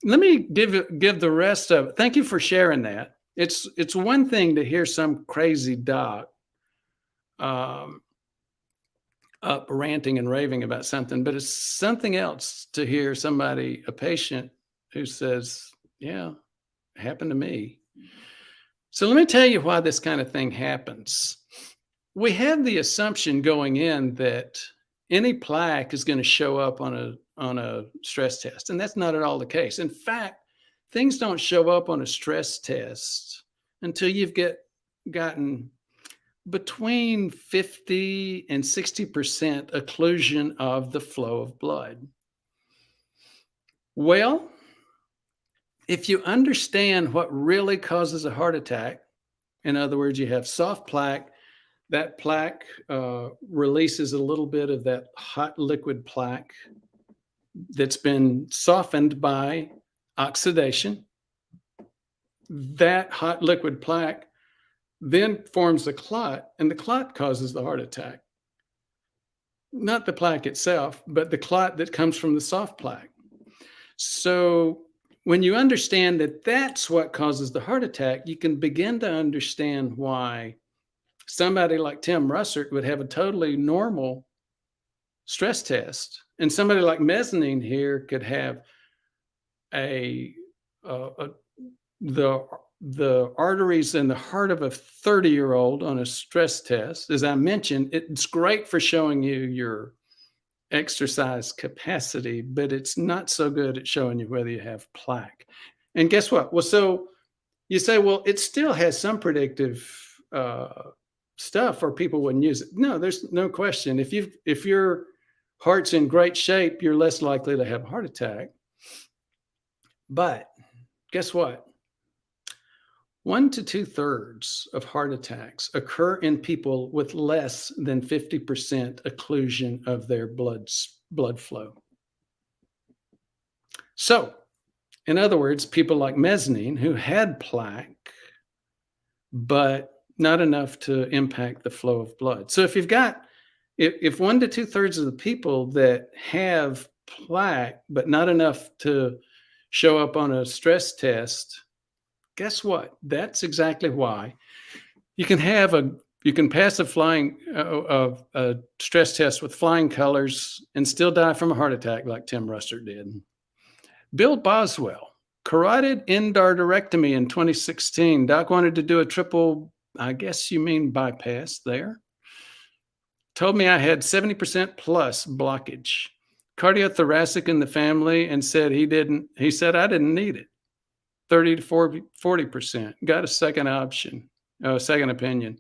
let me give the rest of it. Thank you for sharing that. It's one thing to hear some crazy doc up ranting and raving about something, but it's something else to hear a patient who says, yeah, it happened to me. So let me tell you why this kind of thing happens. We have the assumption going in that any plaque is going to show up on a stress test, and that's not at all the case. In fact, things don't show up on a stress test until you've gotten between 50 and 60% occlusion of the flow of blood. Well, if you understand what really causes a heart attack, in other words, you have soft plaque, that plaque releases a little bit of that hot liquid plaque that's been softened by oxidation. That hot liquid plaque then forms a clot, and the clot causes the heart attack. Not the plaque itself, but the clot that comes from the soft plaque. So when you understand that that's what causes the heart attack, you can begin to understand why somebody like Tim Russert would have a totally normal stress test, and somebody like Mezzanine here could have the arteries in the heart of a 30-year-old on a stress test. As I mentioned, it's great for showing you your exercise capacity, but it's not so good at showing you whether you have plaque. And guess what? Well, so you say, well, it still has some predictive stuff, or people wouldn't use it. No, there's no question. If your heart's in great shape, you're less likely to have a heart attack. But guess what? 1 to 2/3 of heart attacks occur in people with less than 50% occlusion of their blood flow. So, in other words, people like Mezzanine who had plaque, but not enough to impact the flow of blood. So if 1 to 2/3 of the people that have plaque, but not enough to show up on a stress test, guess what? That's exactly why you can pass a stress test with flying colors and still die from a heart attack like Tim Russert did. Bill Boswell, carotid endarterectomy in 2016. Doc wanted to do a triple, I guess you mean bypass there. Told me I had 70% plus blockage. Cardiothoracic in the family, and said he said I didn't need it. 30 to 40%. Got a second opinion.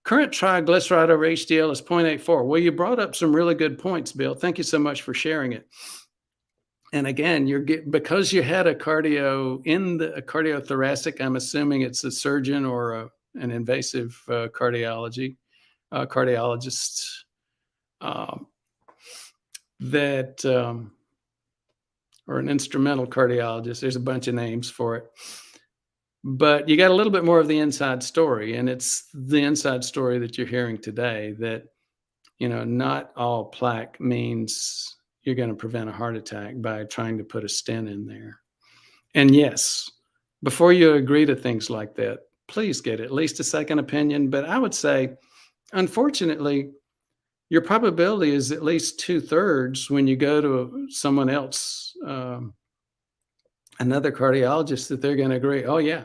Current triglyceride over HDL is 0.84. Well, you brought up some really good points, Bill. Thank you so much for sharing it. And again, because you had a cardiothoracic, I'm assuming it's a surgeon or an invasive cardiologist or an instrumental cardiologist. There's a bunch of names for it. But you got a little bit more of the inside story, and it's the inside story that you're hearing today, that, not all plaque means you're going to prevent a heart attack by trying to put a stent in there. And yes, before you agree to things like that, please get at least a second opinion. But I would say, unfortunately, your probability is at least 2/3 when you go to someone else, another cardiologist, that they're going to agree, oh yeah,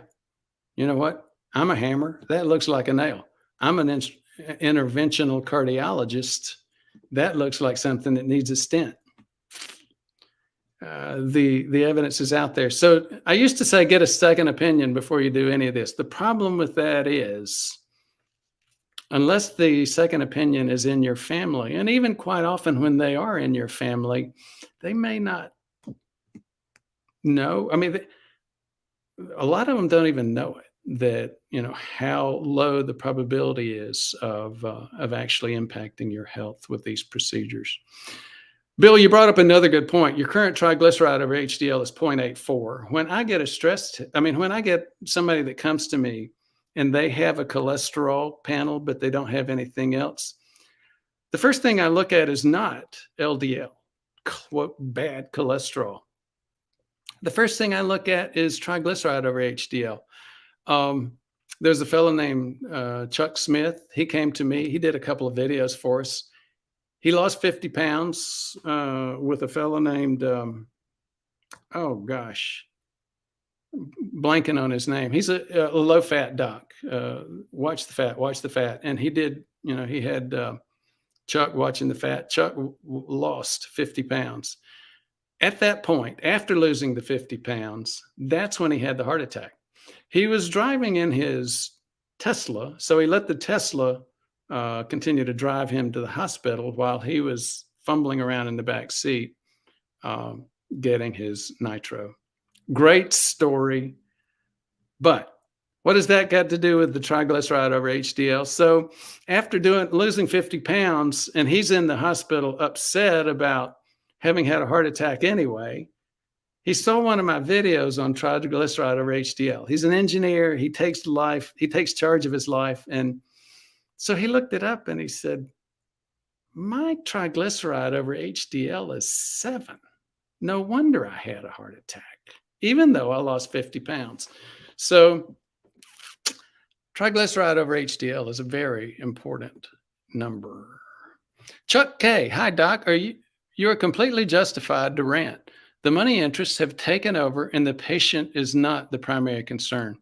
you know what? I'm a hammer. That looks like a nail. I'm an interventional cardiologist. That looks like something that needs a stent. The evidence is out there. So I used to say, get a second opinion before you do any of this. The problem with that is, unless the second opinion is in your family, and even quite often when they are in your family, they may not know. I mean, a lot of them don't even know it, that, how low the probability is of actually impacting your health with these procedures. Bill, you brought up another good point. Your current triglyceride over HDL is 0.84. When I get when I get somebody that comes to me and they have a cholesterol panel, but they don't have anything else, the first thing I look at is not LDL, quote, bad cholesterol. The first thing I look at is triglyceride over HDL. There's a fellow named Chuck Smith. He came to me. He did a couple of videos for us. He lost 50 pounds with a fellow named, blanking on his name. He's a low-fat doc. Watch the fat. And he did, he had Chuck watching the fat. Chuck lost 50 pounds. At that point, after losing the 50 pounds, that's when he had the heart attack. He was driving in his Tesla, so he let the Tesla continue to drive him to the hospital while he was fumbling around in the back seat getting his nitro. Great story. But what has that got to do with the triglyceride over HDL? So after losing 50 pounds, and he's in the hospital upset about having had a heart attack anyway, he saw one of my videos on triglyceride over HDL. He's an engineer. He takes charge of his life. And so he looked it up and he said, my triglyceride over HDL is 7. No wonder I had a heart attack, even though I lost 50 pounds. So triglyceride over HDL is a very important number. Chuck K. Hi, Doc. You are completely justified to rant. The money interests have taken over and the patient is not the primary concern.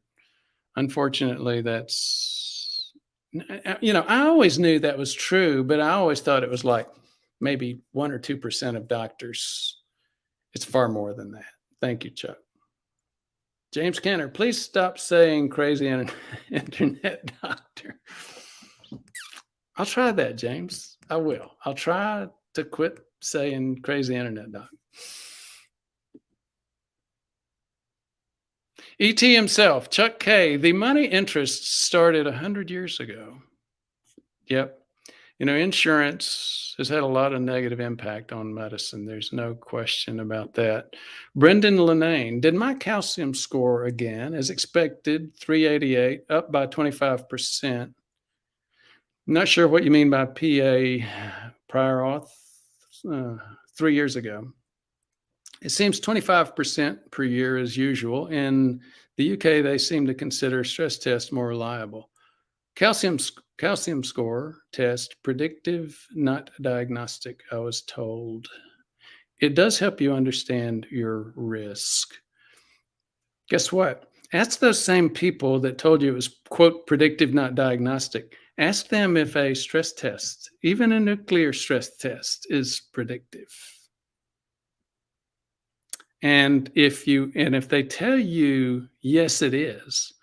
Unfortunately, that's, I always knew that was true, but I always thought it was like maybe 1 or 2% of doctors. It's far more than that. Thank you, Chuck. James Kenner, please stop saying crazy internet doctor. I'll try that, James. I will. I'll try to quit saying crazy internet doctor. ET himself, Chuck K. The money interests started 100 years ago. Yep. Insurance has had a lot of negative impact on medicine. There's no question about that. Brendan Lenane, did my calcium score again, as expected, 388, up by 25%. Not sure what you mean by PA prior auth 3 years ago. It seems 25% per year as usual. In the UK, they seem to consider stress tests more reliable. Calcium score test, predictive, not diagnostic, I was told. It does help you understand your risk. Guess what? Ask those same people that told you it was, quote, predictive, not diagnostic. Ask them if a stress test, even a nuclear stress test, is predictive. And if they tell you, yes, it is,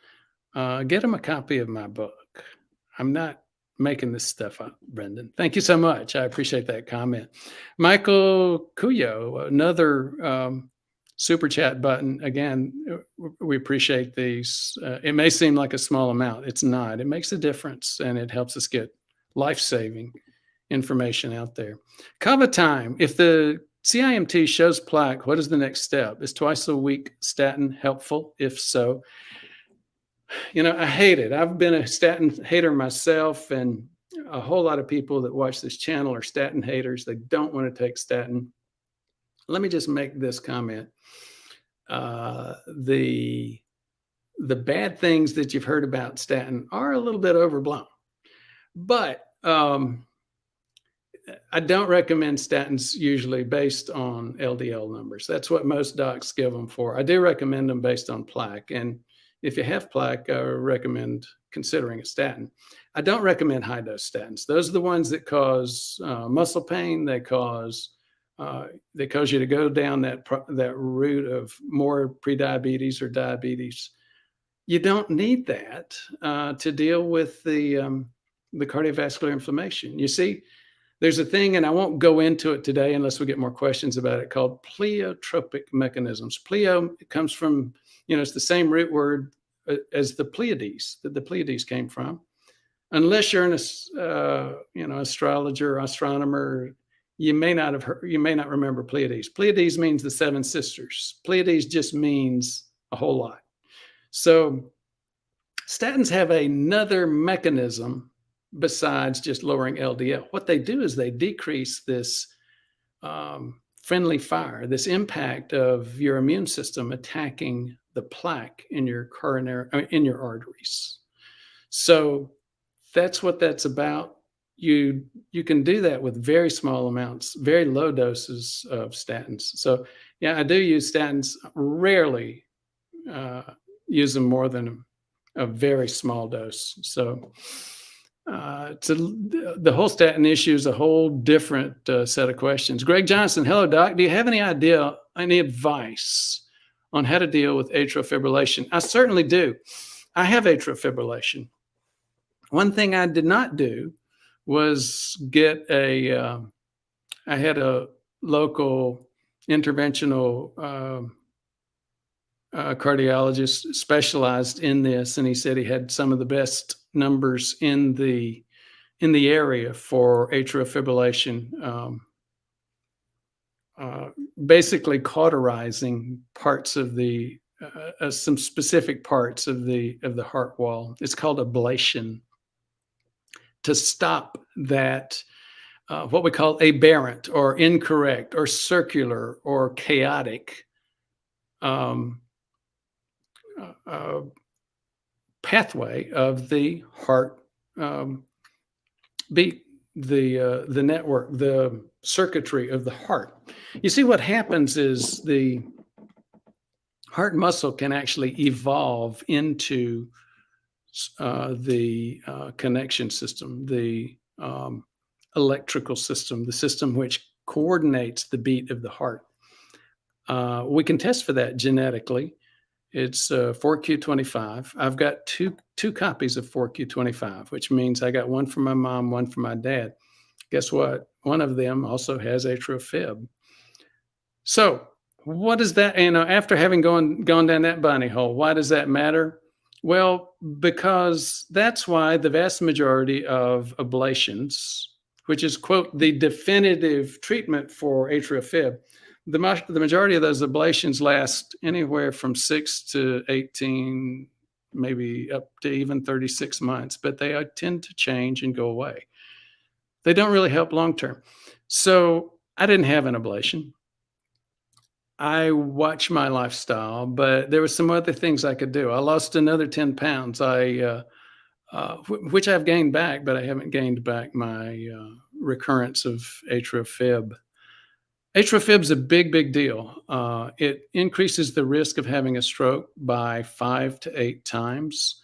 get them a copy of my book. I'm not making this stuff up, Brendan. Thank you so much. I appreciate that comment. Michael Cuyo, another super chat button. Again, we appreciate these. It may seem like a small amount. It's not. It makes a difference, and it helps us get life-saving information out there. Kava time. If the CIMT shows plaque, what is the next step? Is twice a week statin helpful? If so, I hate it. I've been a statin hater myself, and a whole lot of people that watch this channel are statin haters. They don't want to take statin. Let me just make this comment. The bad things that you've heard about statin are a little bit overblown, but I don't recommend statins usually based on LDL numbers. That's what most docs give them for. I do recommend them based on plaque. And if you have plaque, I recommend considering a statin. I don't recommend high-dose statins. Those are the ones that cause muscle pain. They cause you to go down that route of more prediabetes or diabetes. You don't need that to deal with the cardiovascular inflammation. You see, there's a thing, and I won't go into it today unless we get more questions about it, called pleiotropic mechanisms. Pleo comes from, it's the same root word as the Pleiades, that the Pleiades came from. Unless you're an astrologer or astronomer, you may not remember Pleiades. Pleiades means the 7 sisters. Pleiades just means a whole lot. So statins have another mechanism besides just lowering LDL. What they do is they decrease this friendly fire, this impact of your immune system attacking the plaque in your in your arteries. So that's what that's about. You can do that with very small amounts, very low doses of statins. So yeah, I do use statins, rarely use them more than a very small dose. So the whole statin issue is a whole different set of questions. Greg Johnson, hello, doc. Do you have any idea, any advice on how to deal with atrial fibrillation? I certainly do. I have atrial fibrillation. One thing I did not do was get I had a local interventional cardiologist specialized in this, and he said he had some of the best numbers in the area for atrial fibrillation, basically cauterizing parts of the some specific parts of the heart wall. It's called ablation, to stop that what we call aberrant or incorrect or circular or chaotic pathway of the heart beat, the network, the circuitry of the heart. You see, what happens is the heart muscle can actually evolve into the connection system, the electrical system, the system which coordinates the beat of the heart. We can test for that genetically. It's 4Q25. I've got two copies of 4Q25, which means I got one for my mom, one for my dad. Guess what? One of them also has atrial fib. So what is that? After having gone down that bunny hole, why does that matter? Well, because that's why the vast majority of ablations, which is, quote, the definitive treatment for atrial fib, the majority of those ablations last anywhere from 6 to 18, maybe up to even 36 months, but they tend to change and go away. They don't really help long-term. So I didn't have an ablation. I watch my lifestyle, but there were some other things I could do. I lost another 10 pounds, which I've gained back, but I haven't gained back my recurrence of atrial fib. Atrial fib is a big, big deal. It increases the risk of having a stroke by 5 to 8 times.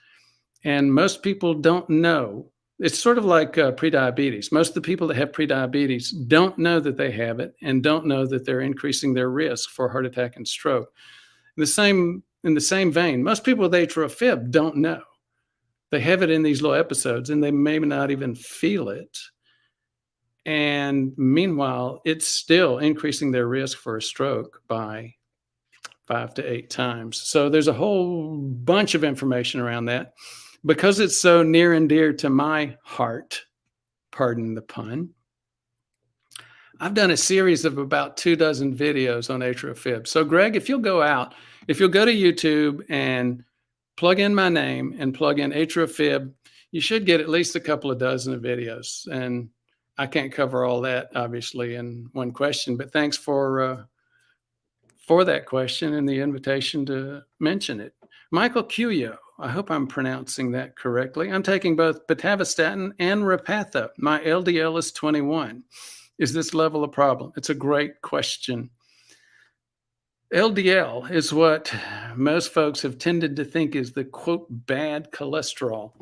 And most people don't know. It's sort of like prediabetes. Most of the people that have prediabetes don't know that they have it and don't know that they're increasing their risk for heart attack and stroke. In the same vein, most people with atrial fib don't know. They have it in these little episodes and they may not even feel it. And meanwhile, it's still increasing their risk for a stroke by 5 to 8 times. So there's a whole bunch of information around that. Because it's so near and dear to my heart, pardon the pun, I've done a series of about 24 videos on atrial fib. So Greg, if you'll go to YouTube and plug in my name and plug in atrial fib, you should get at least a couple of dozen of videos. And I can't cover all that, obviously, in one question, but thanks for that question and the invitation to mention it. Michael Cuyo, I hope I'm pronouncing that correctly. I'm taking both pitavastatin and Repatha. My LDL is 21. Is this level a problem? It's a great question. LDL is what most folks have tended to think is the, quote, bad cholesterol.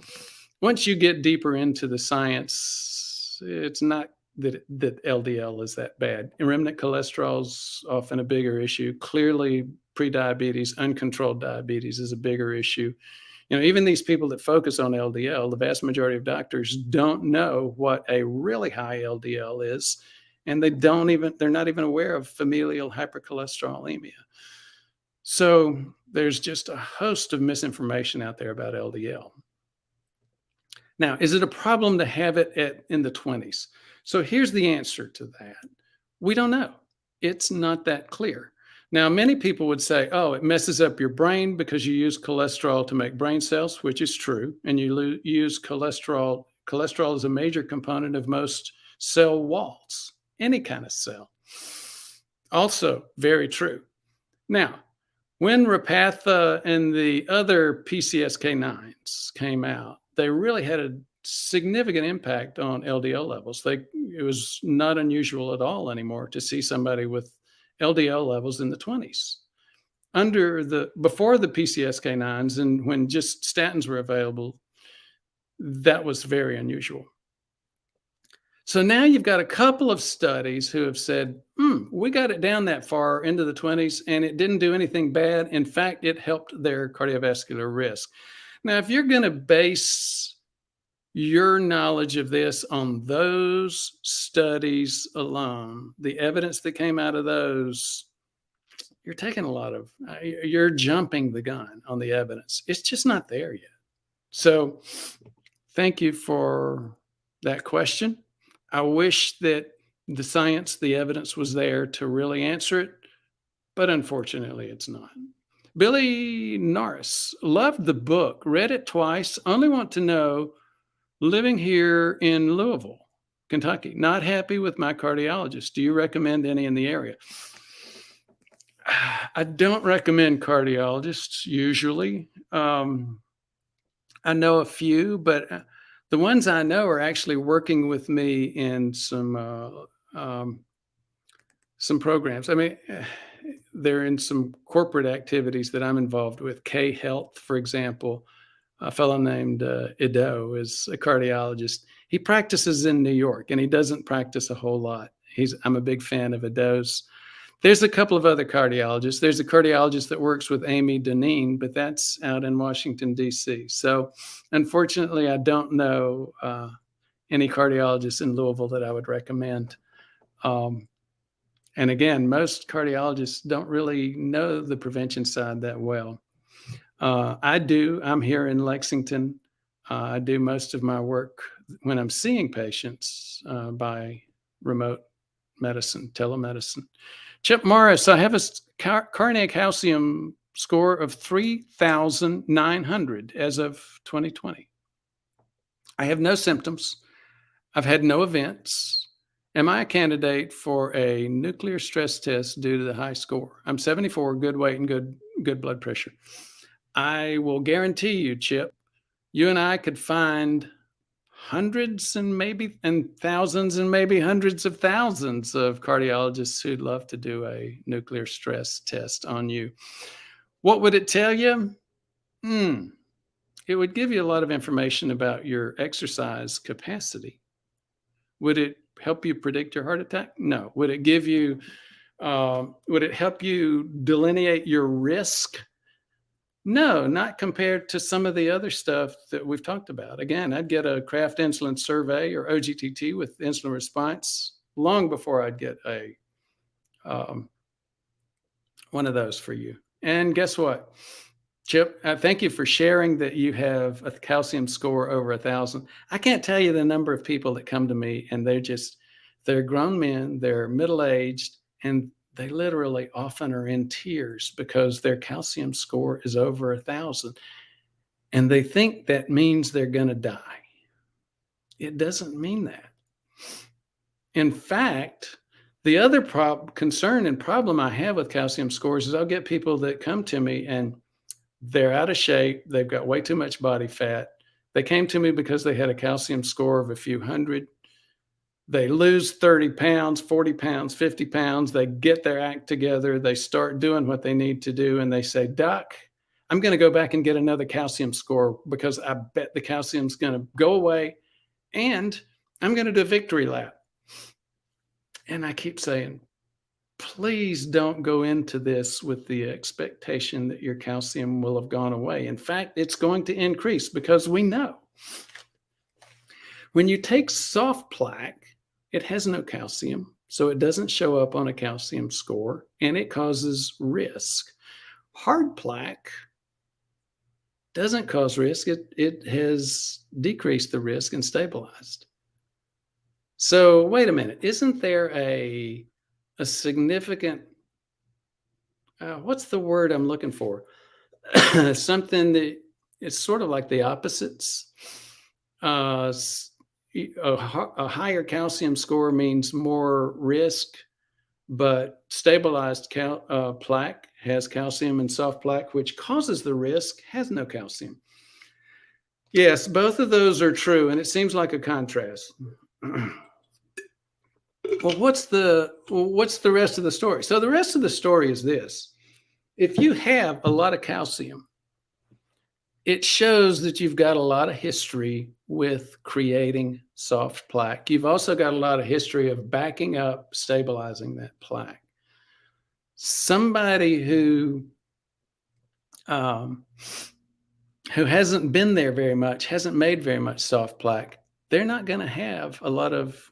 Once you get deeper into the science, it's not that LDL is that bad. Remnant cholesterol is often a bigger issue. Clearly, prediabetes, uncontrolled diabetes is a bigger issue. Even these people that focus on LDL, the vast majority of doctors don't know what a really high LDL is, and they're not even aware of familial hypercholesterolemia. So there's just a host of misinformation out there about LDL. Now, is it a problem to have it in the 20s? So here's the answer to that. We don't know. It's not that clear. Now, many people would say, oh, it messes up your brain because you use cholesterol to make brain cells, which is true. And you use cholesterol. Cholesterol is a major component of most cell walls, any kind of cell. Also, very true. Now, when Repatha and the other PCSK9s came out, they really had a significant impact on LDL levels. It was not unusual at all anymore to see somebody with LDL levels in the 20s. Before the PCSK9s and when just statins were available, That was very unusual. So now you've got a couple of studies who have said, we got it down that far into the 20s and it didn't do anything bad. In fact, it helped their cardiovascular risk. Now, if you're going to base your knowledge of this on those studies alone, the evidence that came out of those, you're taking you're jumping the gun on the evidence. It's just not there yet. So thank you for that question. I wish that the science, the evidence was there to really answer it, but unfortunately it's not. Billy Norris, loved the book, read it twice, only want to know, living here in Louisville, Kentucky, not happy with my cardiologist. Do you recommend any in the area? I don't recommend cardiologists usually. I know a few, but the ones I know are actually working with me in some programs. I mean, they're in some corporate activities that I'm involved with. K Health, for example, a fellow named Ido is a cardiologist. He practices in New York, and he doesn't practice a whole lot. I'm a big fan of Ido's. There's a couple of other cardiologists. There's a cardiologist that works with Amy Deneen, but that's out in Washington, D.C. So unfortunately, I don't know any cardiologists in Louisville that I would recommend. And again, most cardiologists don't really know the prevention side that well. I do. I'm here in Lexington. I do most of my work when I'm seeing patients by remote medicine, telemedicine. Chip Morris, I have a cardiac calcium score of 3,900 as of 2020. I have no symptoms. I've had no events. Am I a candidate for a nuclear stress test due to the high score? I'm 74, good weight and good blood pressure. I will guarantee you, Chip, you and I could find hundreds and thousands and maybe hundreds of thousands of cardiologists who'd love to do a nuclear stress test on you. What would it tell you? It would give you a lot of information about your exercise capacity. Would it help you predict your heart attack? No. Would it help you delineate your risk? No, not compared to some of the other stuff that we've talked about. Again, I'd get a Kraft insulin survey or OGTT with insulin response long before I'd get a one of those for you. And guess what, Chip? Thank you for sharing that you have a calcium score over 1,000. I can't tell you the number of people that come to me and they're grown men, they're middle-aged, and they literally often are in tears because their calcium score is over 1,000. And they think that means they're going to die. It doesn't mean that. In fact, the other concern and problem I have with calcium scores is I'll get people that come to me and they're out of shape. They've got way too much body fat. They came to me because they had a calcium score of a few hundred. They lose 30 pounds, 40 pounds, 50 pounds. They get their act together. They start doing what they need to do. And they say, Doc, I'm going to go back and get another calcium score because I bet the calcium's going to go away and I'm going to do a victory lap. And I keep saying, please don't go into this with the expectation that your calcium will have gone away. In fact, it's going to increase because we know when you take soft plaque, it has no calcium, so it doesn't show up on a calcium score, and it causes risk. Hard plaque doesn't cause risk. It has decreased the risk and stabilized. So wait a minute. Isn't there a significant, what's the word I'm looking for? Something that it's sort of like the opposites. A higher calcium score means more risk, but stabilized plaque has calcium, and soft plaque, which causes the risk, has no calcium. Yes, both of those are true, and it seems like a contrast. Well, what's the rest of the story? So the rest of the story is this. If you have a lot of calcium, it shows that you've got a lot of history with creating soft plaque. You've also got a lot of history of backing up, stabilizing that plaque. Somebody who hasn't been there very much, hasn't made very much soft plaque, they're not going to have a lot of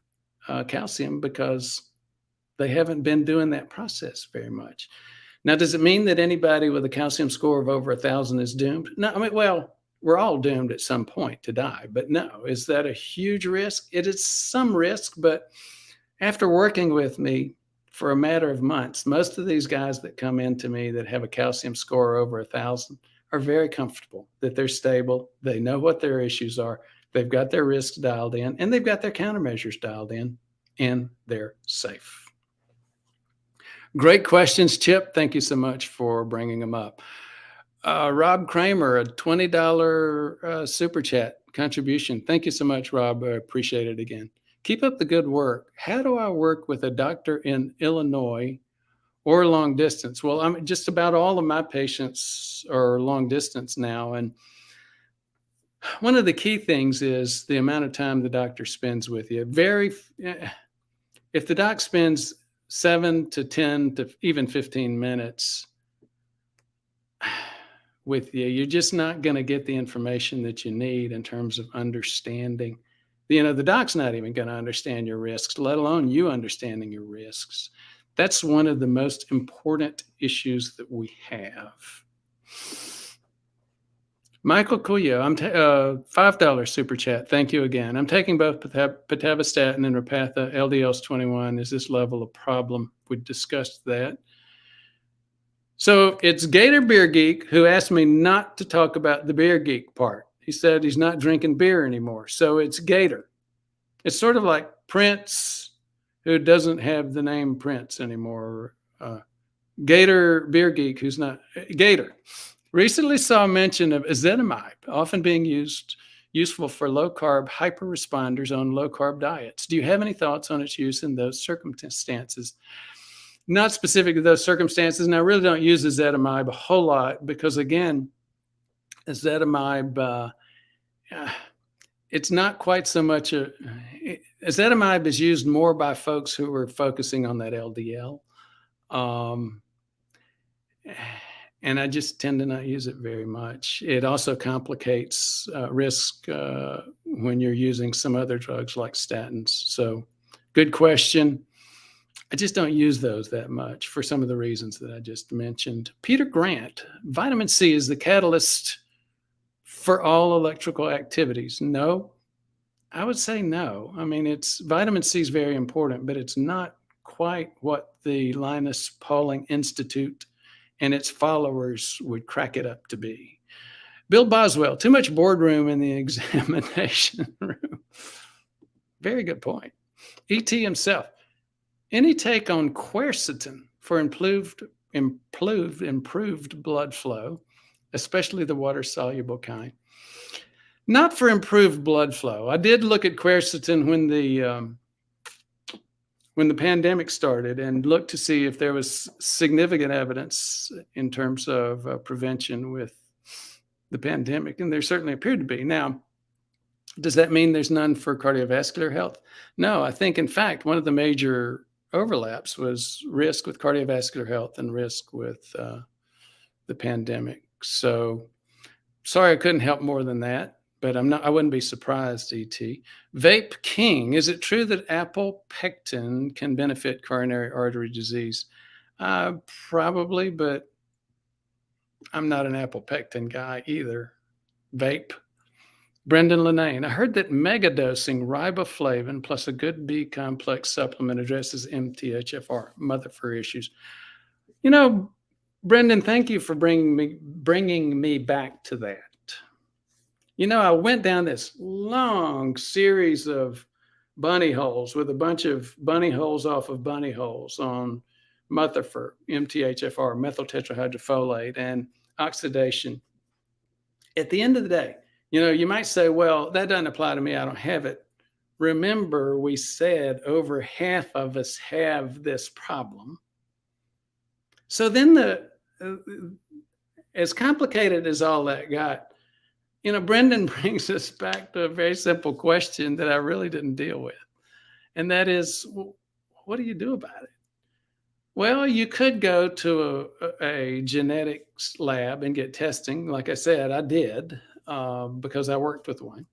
calcium because they haven't been doing that process very much. Now, does it mean that anybody with a calcium score of over 1,000 is doomed? No, I mean, well, we're all doomed at some point to die, but no. Is that a huge risk? It is some risk, but after working with me for a matter of months, most of these guys that come into me that have a calcium score over 1,000 are very comfortable, that they're stable, they know what their issues are, they've got their risks dialed in, and they've got their countermeasures dialed in, and they're safe. Great questions, Chip. Thank you so much for bringing them up. Rob Kramer, a $20 super chat contribution. Thank you so much, Rob. I appreciate it again. Keep up the good work. How do I work with a doctor in Illinois or long distance? Well, I'm just about all of my patients are long distance now. And one of the key things is the amount of time the doctor spends with you. If the doc spends 7 to 10 to even 15 minutes with you, you're just not going to get the information that you need in terms of understanding. The doc's not even going to understand your risks, let alone you understanding your risks. That's one of the most important issues that we have. Michael Cuyo, I'm $5 super chat. Thank you again. I'm taking both pitavastatin and Repatha. LDL's 21. Is this level a problem? We discussed that. So it's Gator Beer Geek who asked me not to talk about the Beer Geek part. He said he's not drinking beer anymore. So it's Gator. It's sort of like Prince, who doesn't have the name Prince anymore. Gator Beer Geek, who's not Gator. Recently saw mention of ezetimibe, often being useful for low-carb hyper-responders on low-carb diets. Do you have any thoughts on its use in those circumstances? Not specific to those circumstances, and I really don't use ezetimibe a whole lot because, again, ezetimibe, it's not quite so much ezetimibe is used more by folks who are focusing on that LDL. And I just tend to not use it very much. It also complicates risk when you're using some other drugs like statins. So good question. I just don't use those that much for some of the reasons that I just mentioned. Peter Grant, vitamin C is the catalyst for all electrical activities. No, I would say no. I mean, vitamin C is very important, but it's not quite what the Linus Pauling Institute and its followers would crack it up to be. Bill Boswell, too much boardroom in the examination room. Very good point. E.T. himself, any take on quercetin for improved blood flow, especially the water-soluble kind? Not for improved blood flow. I did look at quercetin when the pandemic started and looked to see if there was significant evidence in terms of prevention with the pandemic, and there certainly appeared to be. Now, does that mean there's none for cardiovascular health? No, I think, in fact, one of the major overlaps was risk with cardiovascular health and risk with the pandemic. So sorry I couldn't help more than that. But I wouldn't be surprised, E.T. Vape King, is it true that apple pectin can benefit coronary artery disease? Probably, but I'm not an apple pectin guy either. Vape. Brendan Lenane, I heard that megadosing riboflavin plus a good B complex supplement addresses MTHFR, mother for issues. Brendan, thank you for bringing me back to that. I went down this long series of bunny holes with a bunch of bunny holes off of bunny holes on Motherfer, MTHFR, methyl tetrahydrofolate, and oxidation. At the end of the day, you might say, well, that doesn't apply to me. I don't have it. Remember, we said over half of us have this problem. So then as complicated as all that got, Brendan brings us back to a very simple question that I really didn't deal with. And that is, what do you do about it? Well, you could go to a genetics lab and get testing. Like I said, I did because I worked with one.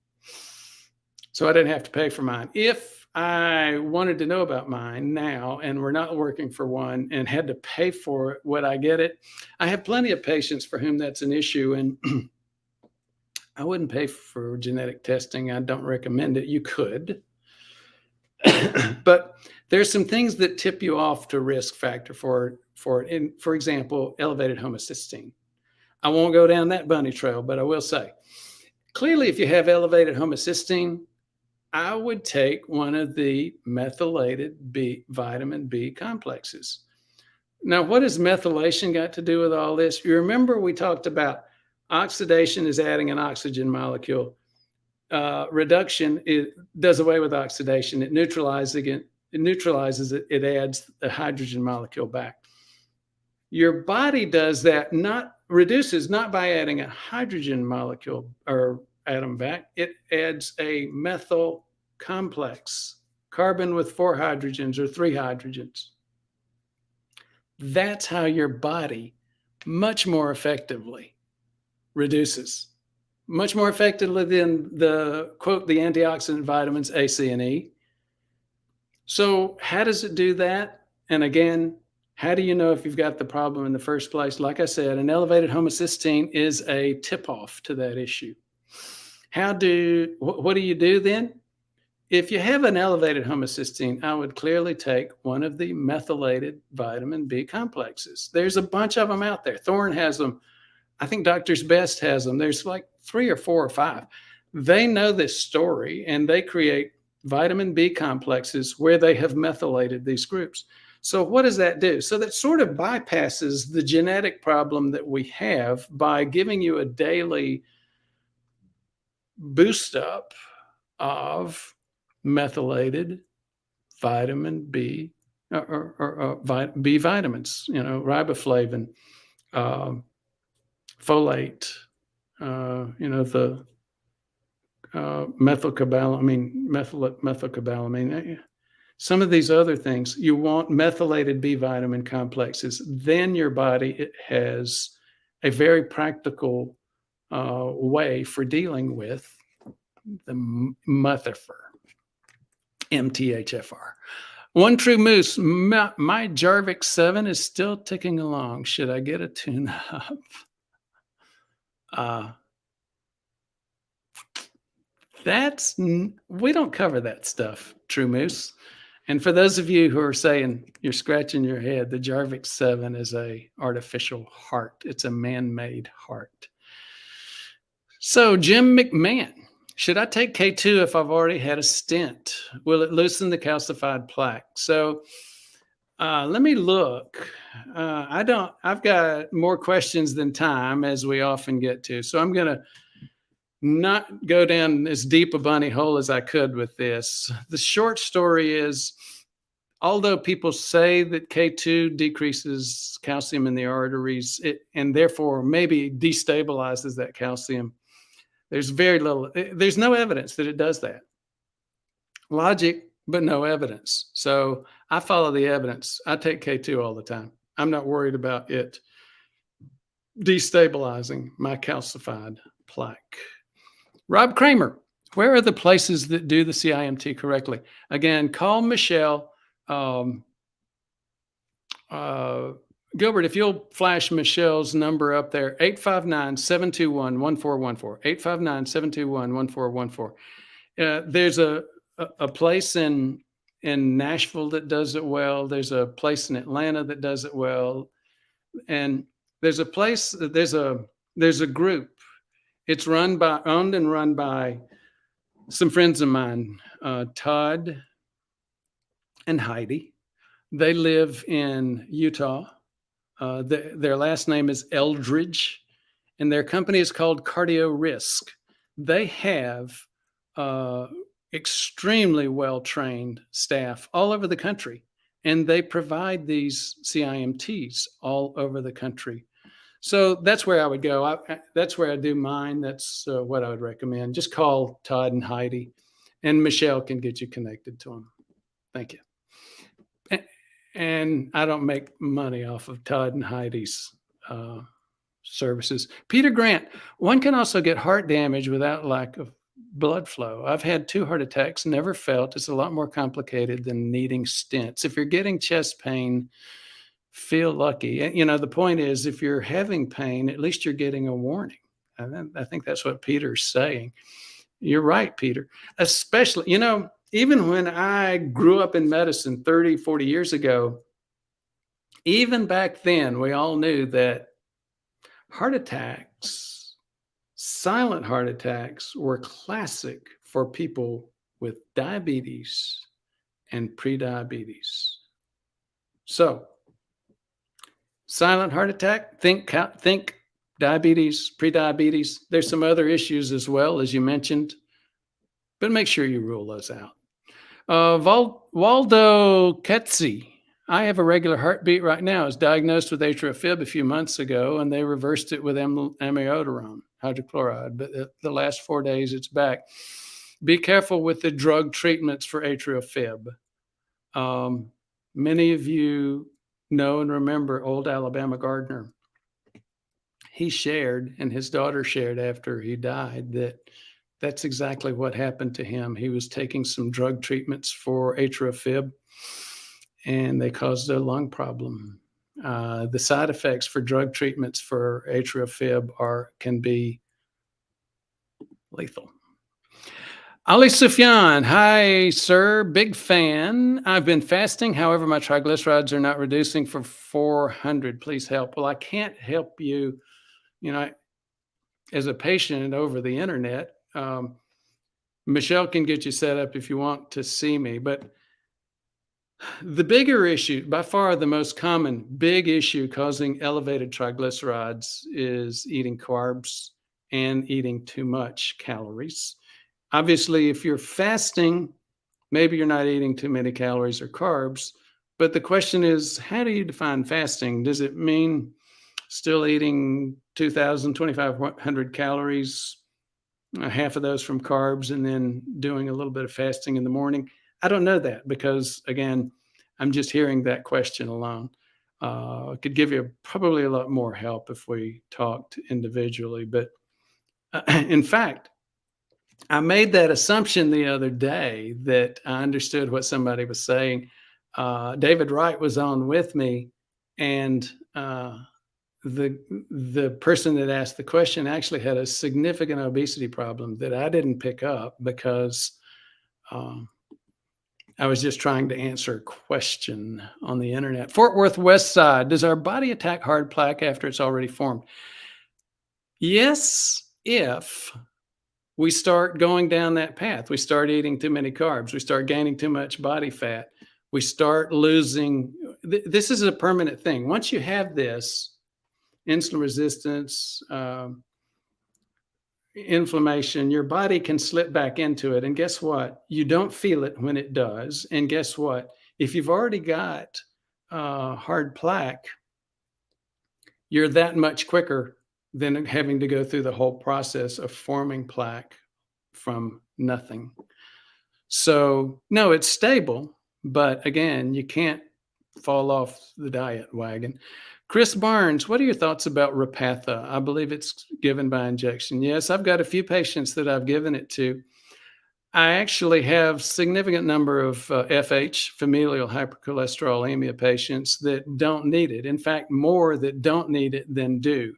So I didn't have to pay for mine. If I wanted to know about mine now and we're not working for one and had to pay for it, would I get it? I have plenty of patients for whom that's an issue, and I wouldn't pay for genetic testing. I don't recommend it. You could. But there's some things that tip you off to risk factor for it. And for example, elevated homocysteine. I won't go down that bunny trail, but I will say, clearly, if you have elevated homocysteine, I would take one of the methylated vitamin B complexes. Now, what has methylation got to do with all this? You remember we talked about oxidation is adding an oxygen molecule. Reduction, it does away with oxidation. It neutralizes it. It adds a hydrogen molecule back. Your body does that, reduces not by adding a hydrogen molecule or atom back. It adds a methyl complex, carbon with 4 hydrogens or 3 hydrogens. That's how your body much more effectively reduces. Much more effectively than the antioxidant vitamins A, C, and E. So how does it do that? And again, how do you know if you've got the problem in the first place? Like I said, an elevated homocysteine is a tip-off to that issue. What do you do then? If you have an elevated homocysteine, I would clearly take one of the methylated vitamin B complexes. There's a bunch of them out there. Thorne has them. I think Doctor's Best has them. There's like 3 or 4 or 5. They know this story, and they create vitamin B complexes where they have methylated these groups. So what does that do? So that sort of bypasses the genetic problem that we have by giving you a daily boost up of methylated vitamin B or B vitamins, riboflavin, folate, the methylcobalamin, some of these other things. You want methylated B vitamin complexes. Then your body has a very practical way for dealing with the MTHFR. One True Moose, my Jarvik 7 is still ticking along. Should I get a tune-up? We don't cover that stuff, True Moose. And for those of you who are saying, you're scratching your head, the Jarvik 7 is a artificial heart. It's a man-made heart. So Jim McMahon, should I take K2 if I've already had a stent? Will it loosen the calcified plaque? So let me look. I've got more questions than time, as we often get to. So I'm going to not go down as deep a bunny hole as I could with this. The short story is, although people say that K2 decreases calcium in the arteries, and therefore maybe destabilizes that calcium, there's no evidence that it does that. Logic, but no evidence. So I follow the evidence. I take K2 all the time. I'm not worried about it destabilizing my calcified plaque. Rob Kramer, where are the places that do the CIMT correctly? Again, call Michelle. Gilbert, if you'll flash Michelle's number up there, 859-721-1414, 859-721-1414. There's a place in Nashville that does it well. There's a place in Atlanta that does it well. And there's a group. It's owned and run by some friends of mine, Todd and Heidi. They live in Utah. Their last name is Eldridge, and their company is called Cardio Risk. They have extremely well-trained staff all over the country, and they provide these CIMTs all over the country. So that's where I would go. That's where I do mine. That's what I would recommend. Just call Todd and Heidi, and Michelle can get you connected to them. Thank you. And I don't make money off of Todd and Heidi's services. Peter Grant, one can also get heart damage without lack of blood flow. I've had 2 heart attacks, never felt. It's a lot more complicated than needing stents. If you're getting chest pain, feel lucky. You know, the point is, if you're having pain, at least you're getting a warning. And I think that's what Peter's saying. You're right, Peter. Especially, you know, even when I grew up in medicine 30, 40 years ago, even back then, we all knew that heart attacks, silent heart attacks, were classic for people with diabetes and prediabetes. So, silent heart attack, think diabetes, prediabetes. There's some other issues as well, as you mentioned, but make sure you rule those out. Waldo Ketzi, I have a regular heartbeat right now. I was diagnosed with atrial fib a few months ago, and they reversed it with amiodarone, hydrochloride. But the last 4 days, it's back. Be careful with the drug treatments for atrial fib. Many of you know and remember old Alabama Gardner. He shared, and his daughter shared after he died, that that's exactly what happened to him. He was taking some drug treatments for atrial fib, and they caused a lung problem. The side effects for drug treatments for atrial fib can be lethal. Ali Sufyan, hi, sir. Big fan. I've been fasting. However, my triglycerides are not reducing for 400. Please help. Well, I can't help you, you know, as a patient over the internet. Michelle can get you set up if you want to see me. But the bigger issue, by far the most common big issue causing elevated triglycerides, is eating carbs and eating too much calories. Obviously, if you're fasting, maybe you're not eating too many calories or carbs. But the question is, how do you define fasting? Does it mean still eating 2,000, 2,500 calories, half of those from carbs, and then doing a little bit of fasting in the morning? I don't know that because, again, I'm just hearing that question alone. I could give you probably a lot more help if we talked individually. But in fact, I made that assumption the other day that I understood what somebody was saying. David Wright was on with me, and the person that asked the question actually had a significant obesity problem that I didn't pick up because I was just trying to answer a question on the internet. Fort Worth West Side, does our body attack hard plaque after it's already formed? Yes, if we start going down that path. We start eating too many carbs. We start gaining too much body fat. We start losing. This is a permanent thing. Once you have this, insulin resistance, inflammation, your body can slip back into it. And guess what? You don't feel it when it does. And guess what? If you've already got hard plaque, you're that much quicker than having to go through the whole process of forming plaque from nothing. So, no, it's stable. But again, you can't fall off the diet wagon. Chris Barnes, what are your thoughts about Repatha? I believe it's given by injection. Yes, I've got a few patients that I've given it to. I actually have significant number of FH, familial hypercholesterolemia patients that don't need it. In fact, more that don't need it than do.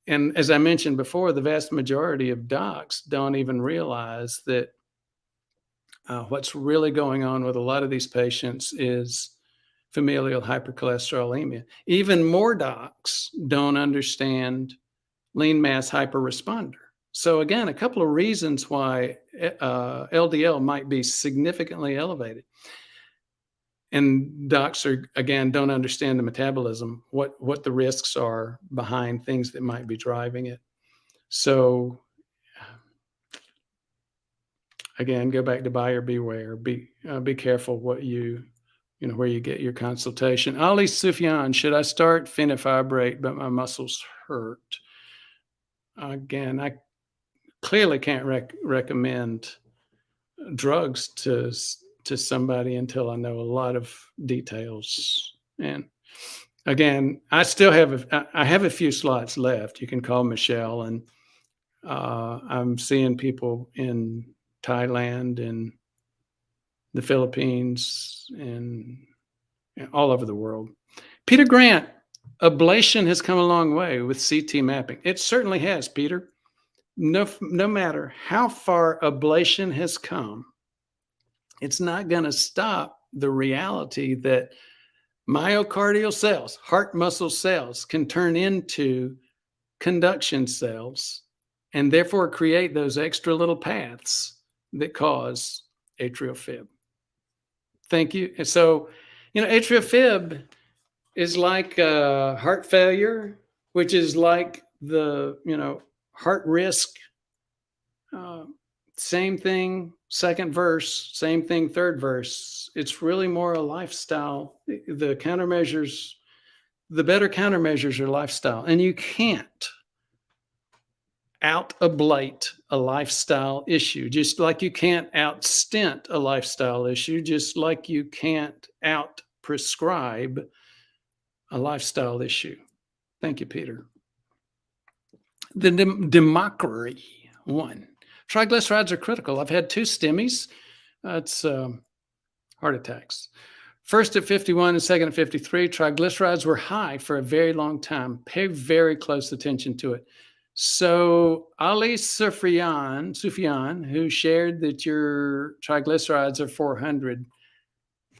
And as I mentioned before, the vast majority of docs don't even realize that what's really going on with a lot of these patients is familial hypercholesterolemia. Even more docs don't understand lean mass hyperresponder. So again, a couple of reasons why LDL might be significantly elevated. And docs don't understand the metabolism, what the risks are behind things that might be driving it. So again, go back to buyer beware. Be careful what you where you get your consultation. Ali Sufyan, should I start fenofibrate, but my muscles hurt? Again, I clearly can't recommend drugs to somebody until I know a lot of details. And again, I have a few slots left. You can call Michelle, and I'm seeing people in Thailand and the Philippines and all over the world. Peter Grant, ablation has come a long way with CT mapping. It certainly has, Peter. No matter how far ablation has come, it's not going to stop the reality that myocardial cells, heart muscle cells, can turn into conduction cells and therefore create those extra little paths that cause atrial fib. Thank you. And so, atrial fib is like heart failure, which is like the, heart risk. Same thing, second verse, same thing, third verse. It's really more a lifestyle. The countermeasures, the better countermeasures are lifestyle. And you can't out-ablate a lifestyle issue, just like you can't out-stent a lifestyle issue, just like you can't out-prescribe a lifestyle issue. Thank you, Peter. The democracy one. Triglycerides are critical. I've had 2 STEMIs. It's heart attacks. First at 51 and second at 53. Triglycerides were high for a very long time. Pay very close attention to it. So Ali Sufyan, who shared that your triglycerides are 400,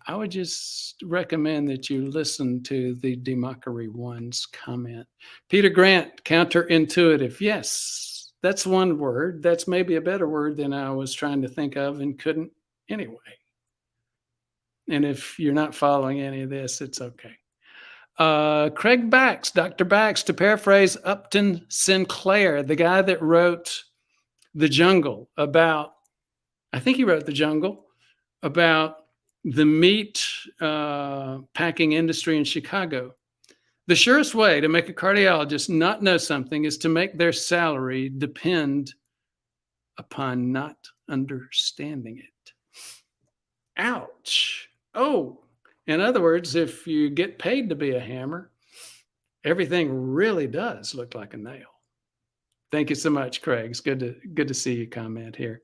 I would just recommend that you listen to the democracy one's comment. Peter Grant, counterintuitive. Yes, that's one word. That's maybe a better word than I was trying to think of and couldn't anyway. And if you're not following any of this, it's okay. Craig Bax, Dr. Bax, to paraphrase Upton Sinclair, the guy that wrote The Jungle about, I think he wrote The Jungle, about the meat packing industry in Chicago. The surest way to make a cardiologist not know something is to make their salary depend upon not understanding it. Ouch. Oh, in other words, if you get paid to be a hammer, everything really does look like a nail. Thank you so much, Craig. It's good to see you comment here.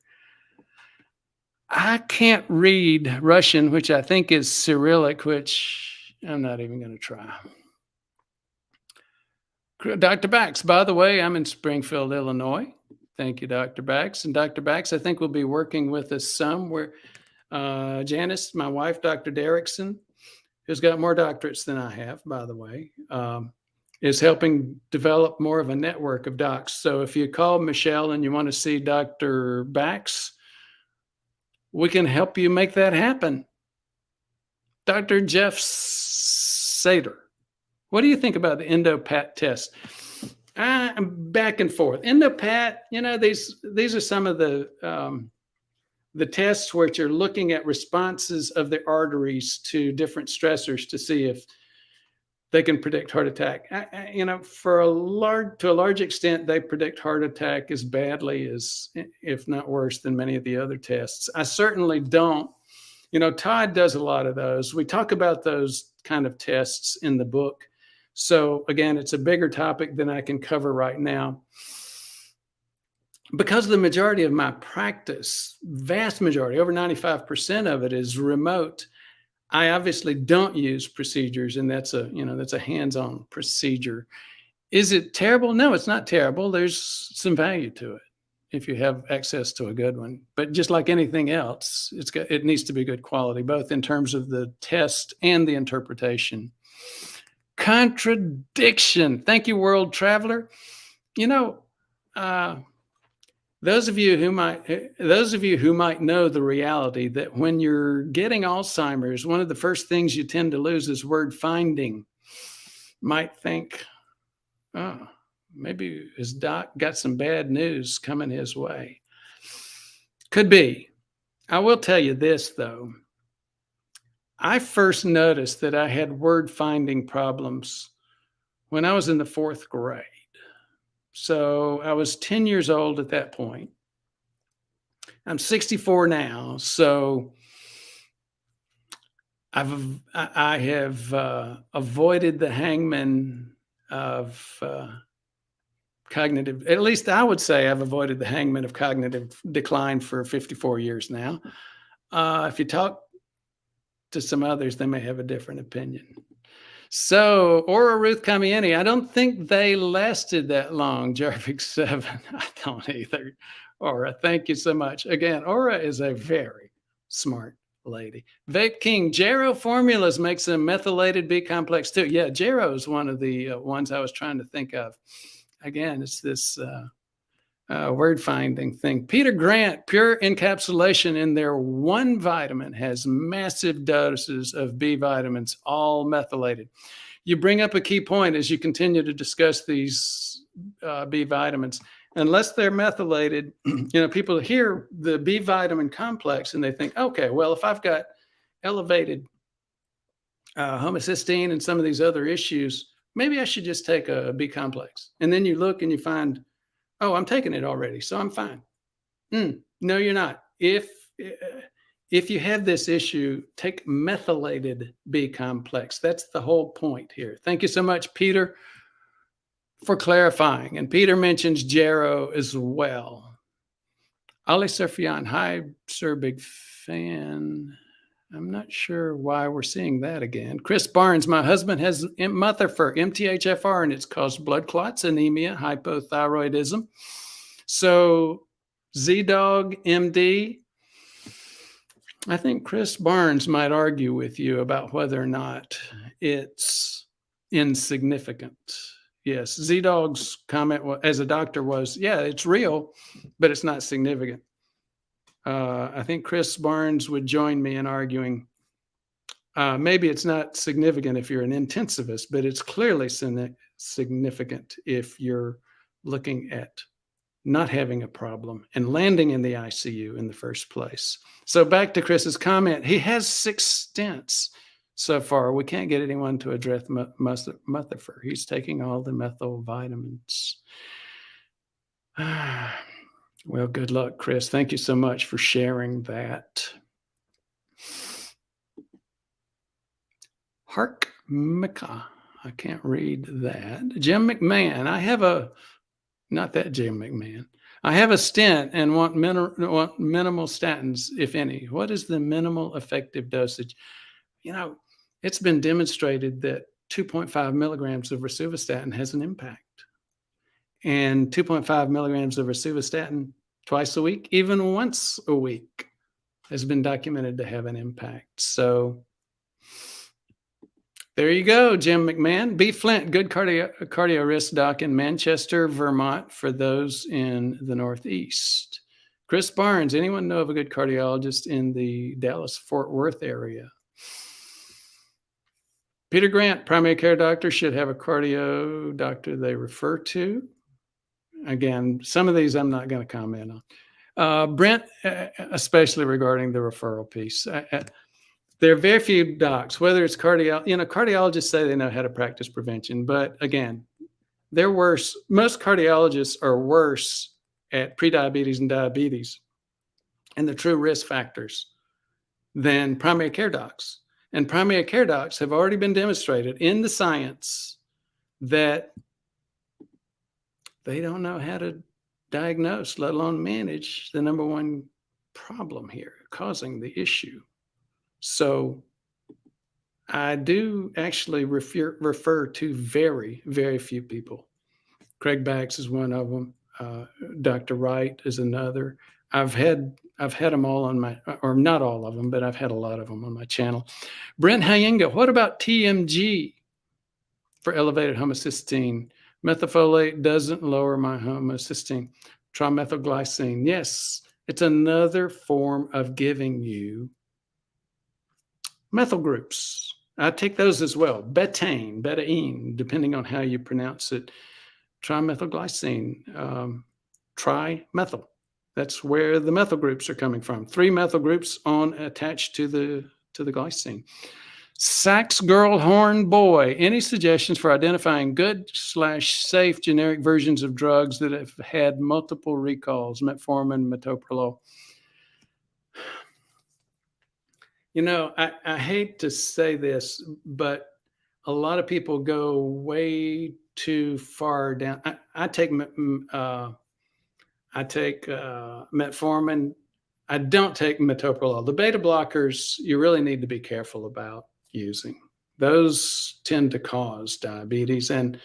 I can't read Russian, which I think is Cyrillic, which I'm not even going to try. Dr. Bax, by the way, I'm in Springfield, Illinois. Thank you, Dr. Bax. And Dr. Bax, I think, will be working with us some where Janice, my wife, Dr. Derrickson, who's got more doctorates than I have, by the way, is helping develop more of a network of docs. So if you call Michelle and you want to see Dr. Bax, we can help you make that happen. Dr. Jeff Sater, what do you think about the EndoPat test? I'm back and forth. EndoPat, these are some of the tests which are looking at responses of the arteries to different stressors to see if they can predict heart attack. To a large extent, they predict heart attack as badly as, if not worse, than many of the other tests. I certainly don't. Todd does a lot of those. We talk about those kind of tests in the book. So again, it's a bigger topic than I can cover right now. Because the majority of my practice, vast majority, over 95% of it is remote, I obviously don't use procedures, and that's a hands-on procedure. Is it terrible? No, it's not terrible. There's some value to it if you have access to a good one. But just like anything else, it needs to be good quality, both in terms of the test and the interpretation. Contradiction. Thank you, World Traveler. Those of you who might know the reality that when you're getting Alzheimer's, one of the first things you tend to lose is word finding. Might think, oh, maybe his doc got some bad news coming his way. Could be. I will tell you this, though. I first noticed that I had word finding problems when I was in the 4th grade. So I was 10 years old at that point. I'm 64 now, so I have avoided the hangman of cognitive. At least I would say I've avoided the hangman of cognitive decline for 54 years now. If you talk to some others, they may have a different opinion. So, Aura Ruth Kamieni, I don't think they lasted that long. Jarvik 7, I don't either. Aura, thank you so much. Again, Aura is a very smart lady. Vape King, Jarrow formulas makes a methylated B complex too. Yeah, Jarrow is one of the ones I was trying to think of. Again, it's this word finding thing. Peter Grant, pure encapsulation in their one vitamin has massive doses of B vitamins, all methylated. You bring up a key point as you continue to discuss these B vitamins. Unless they're methylated, people hear the B vitamin complex and they think, okay, well, if I've got elevated homocysteine and some of these other issues, maybe I should just take a B complex. And then you look and you find, oh, I'm taking it already, so I'm fine. No, you're not. If you have this issue, take methylated B complex. That's the whole point here. Thank you so much, Peter, for clarifying. And Peter mentions Jarrow as well. Ali Surfian, hi, sir, big fan. I'm not sure why we're seeing that again. Chris Barnes, my husband has MTHFR, and it's caused blood clots, anemia, hypothyroidism. So ZDogMD, I think Chris Barnes might argue with you about whether or not it's insignificant. Yes, ZDog's comment as a doctor was, yeah, it's real, but it's not significant. I think Chris Barnes would join me in arguing maybe it's not significant if you're an intensivist, but it's clearly significant if you're looking at not having a problem and landing in the ICU in the first place. So back to Chris's comment, he has 6 stents so far. We can't get anyone to address Muthifer. He's taking all the methyl vitamins. Well, good luck, Chris. Thank you so much for sharing that. Hark Mika. I can't read that. Jim McMahon. Not that Jim McMahon. I have a stent and want minimal statins, if any. What is the minimal effective dosage? It's been demonstrated that 2.5 milligrams of rosuvastatin has an impact. And 2.5 milligrams of rosuvastatin twice a week, even once a week, has been documented to have an impact. So there you go, Jim McMahon. B. Flint, good cardio risk doc in Manchester, Vermont, for those in the Northeast. Chris Barnes, anyone know of a good cardiologist in the Dallas-Fort Worth area? Peter Grant, primary care doctor should have a cardio doctor they refer to. Again, some of these I'm not going to comment on. Brent, especially regarding the referral piece. There are very few docs, whether it's cardiologists say they know how to practice prevention, but again, they're worse. Most cardiologists are worse at prediabetes and diabetes and the true risk factors than primary care docs. And primary care docs have already been demonstrated in the science that they don't know how to diagnose, let alone manage the number one problem here causing the issue. So I do actually refer to very, very few people. Craig Bax is one of them. Dr. Wright is another. I've had them all on my, or not all of them, but I've had a lot of them on my channel. Brent Hayenga, what about TMG for elevated homocysteine? Methylfolate doesn't lower my homocysteine. Trimethylglycine, yes, it's another form of giving you methyl groups. I take those as well. Betaine, betaine, depending on how you pronounce it. Trimethylglycine, trimethyl. That's where the methyl groups are coming from. 3 methyl groups attached to the to the glycine. Sax Girl Horn Boy, any suggestions for identifying good/safe generic versions of drugs that have had multiple recalls, metformin, metoprolol? You know, I hate to say this, but a lot of people go way too far down. I take metformin. I don't take metoprolol. The beta blockers, you really need to be careful about using. Those tend to cause diabetes, and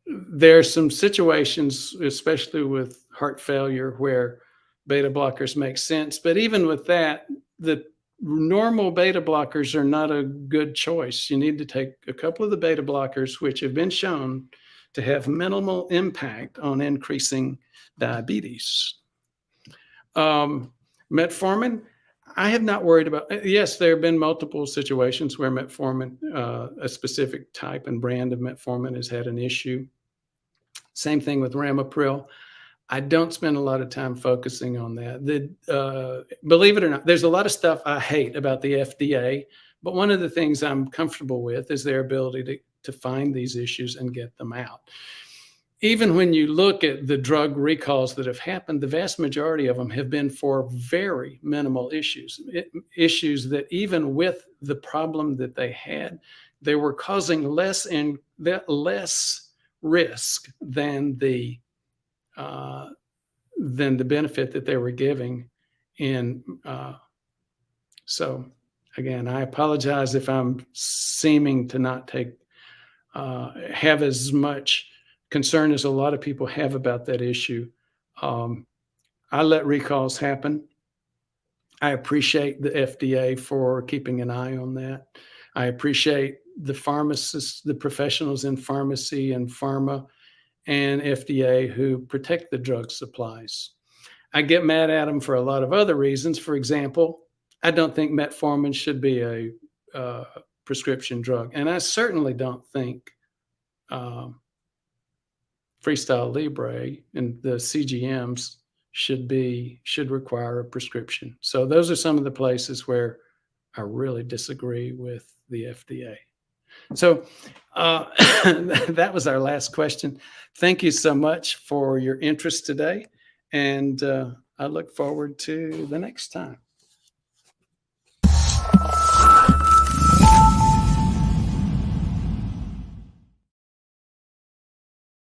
there are some situations, especially with heart failure, where beta blockers make sense. But even with that, the normal beta blockers are not a good choice. You need to take a couple of the beta blockers, which have been shown to have minimal impact on increasing diabetes. Metformin, I have not worried about. Yes, there have been multiple situations where metformin, a specific type and brand of metformin, has had an issue. Same thing with ramipril. I don't spend a lot of time focusing on that. Believe it or not, there's a lot of stuff I hate about the FDA, but one of the things I'm comfortable with is their ability to find these issues and get them out. Even when you look at the drug recalls that have happened, the vast majority of them have been for very minimal issues, issues that even with the problem that they had, they were causing less risk than the benefit that they were giving. So again, I apologize if I'm seeming to not have as much concern as a lot of people have about that issue. I let recalls happen. I appreciate the FDA for keeping an eye on that. I appreciate the pharmacists, the professionals in pharmacy and pharma and FDA who protect the drug supplies. I get mad at them for a lot of other reasons. For example, I don't think metformin should be a prescription drug. And I certainly don't think Freestyle Libre and the CGMs should require a prescription. So those are some of the places where I really disagree with the FDA. So that was our last question. Thank you so much for your interest today, and I look forward to the next time.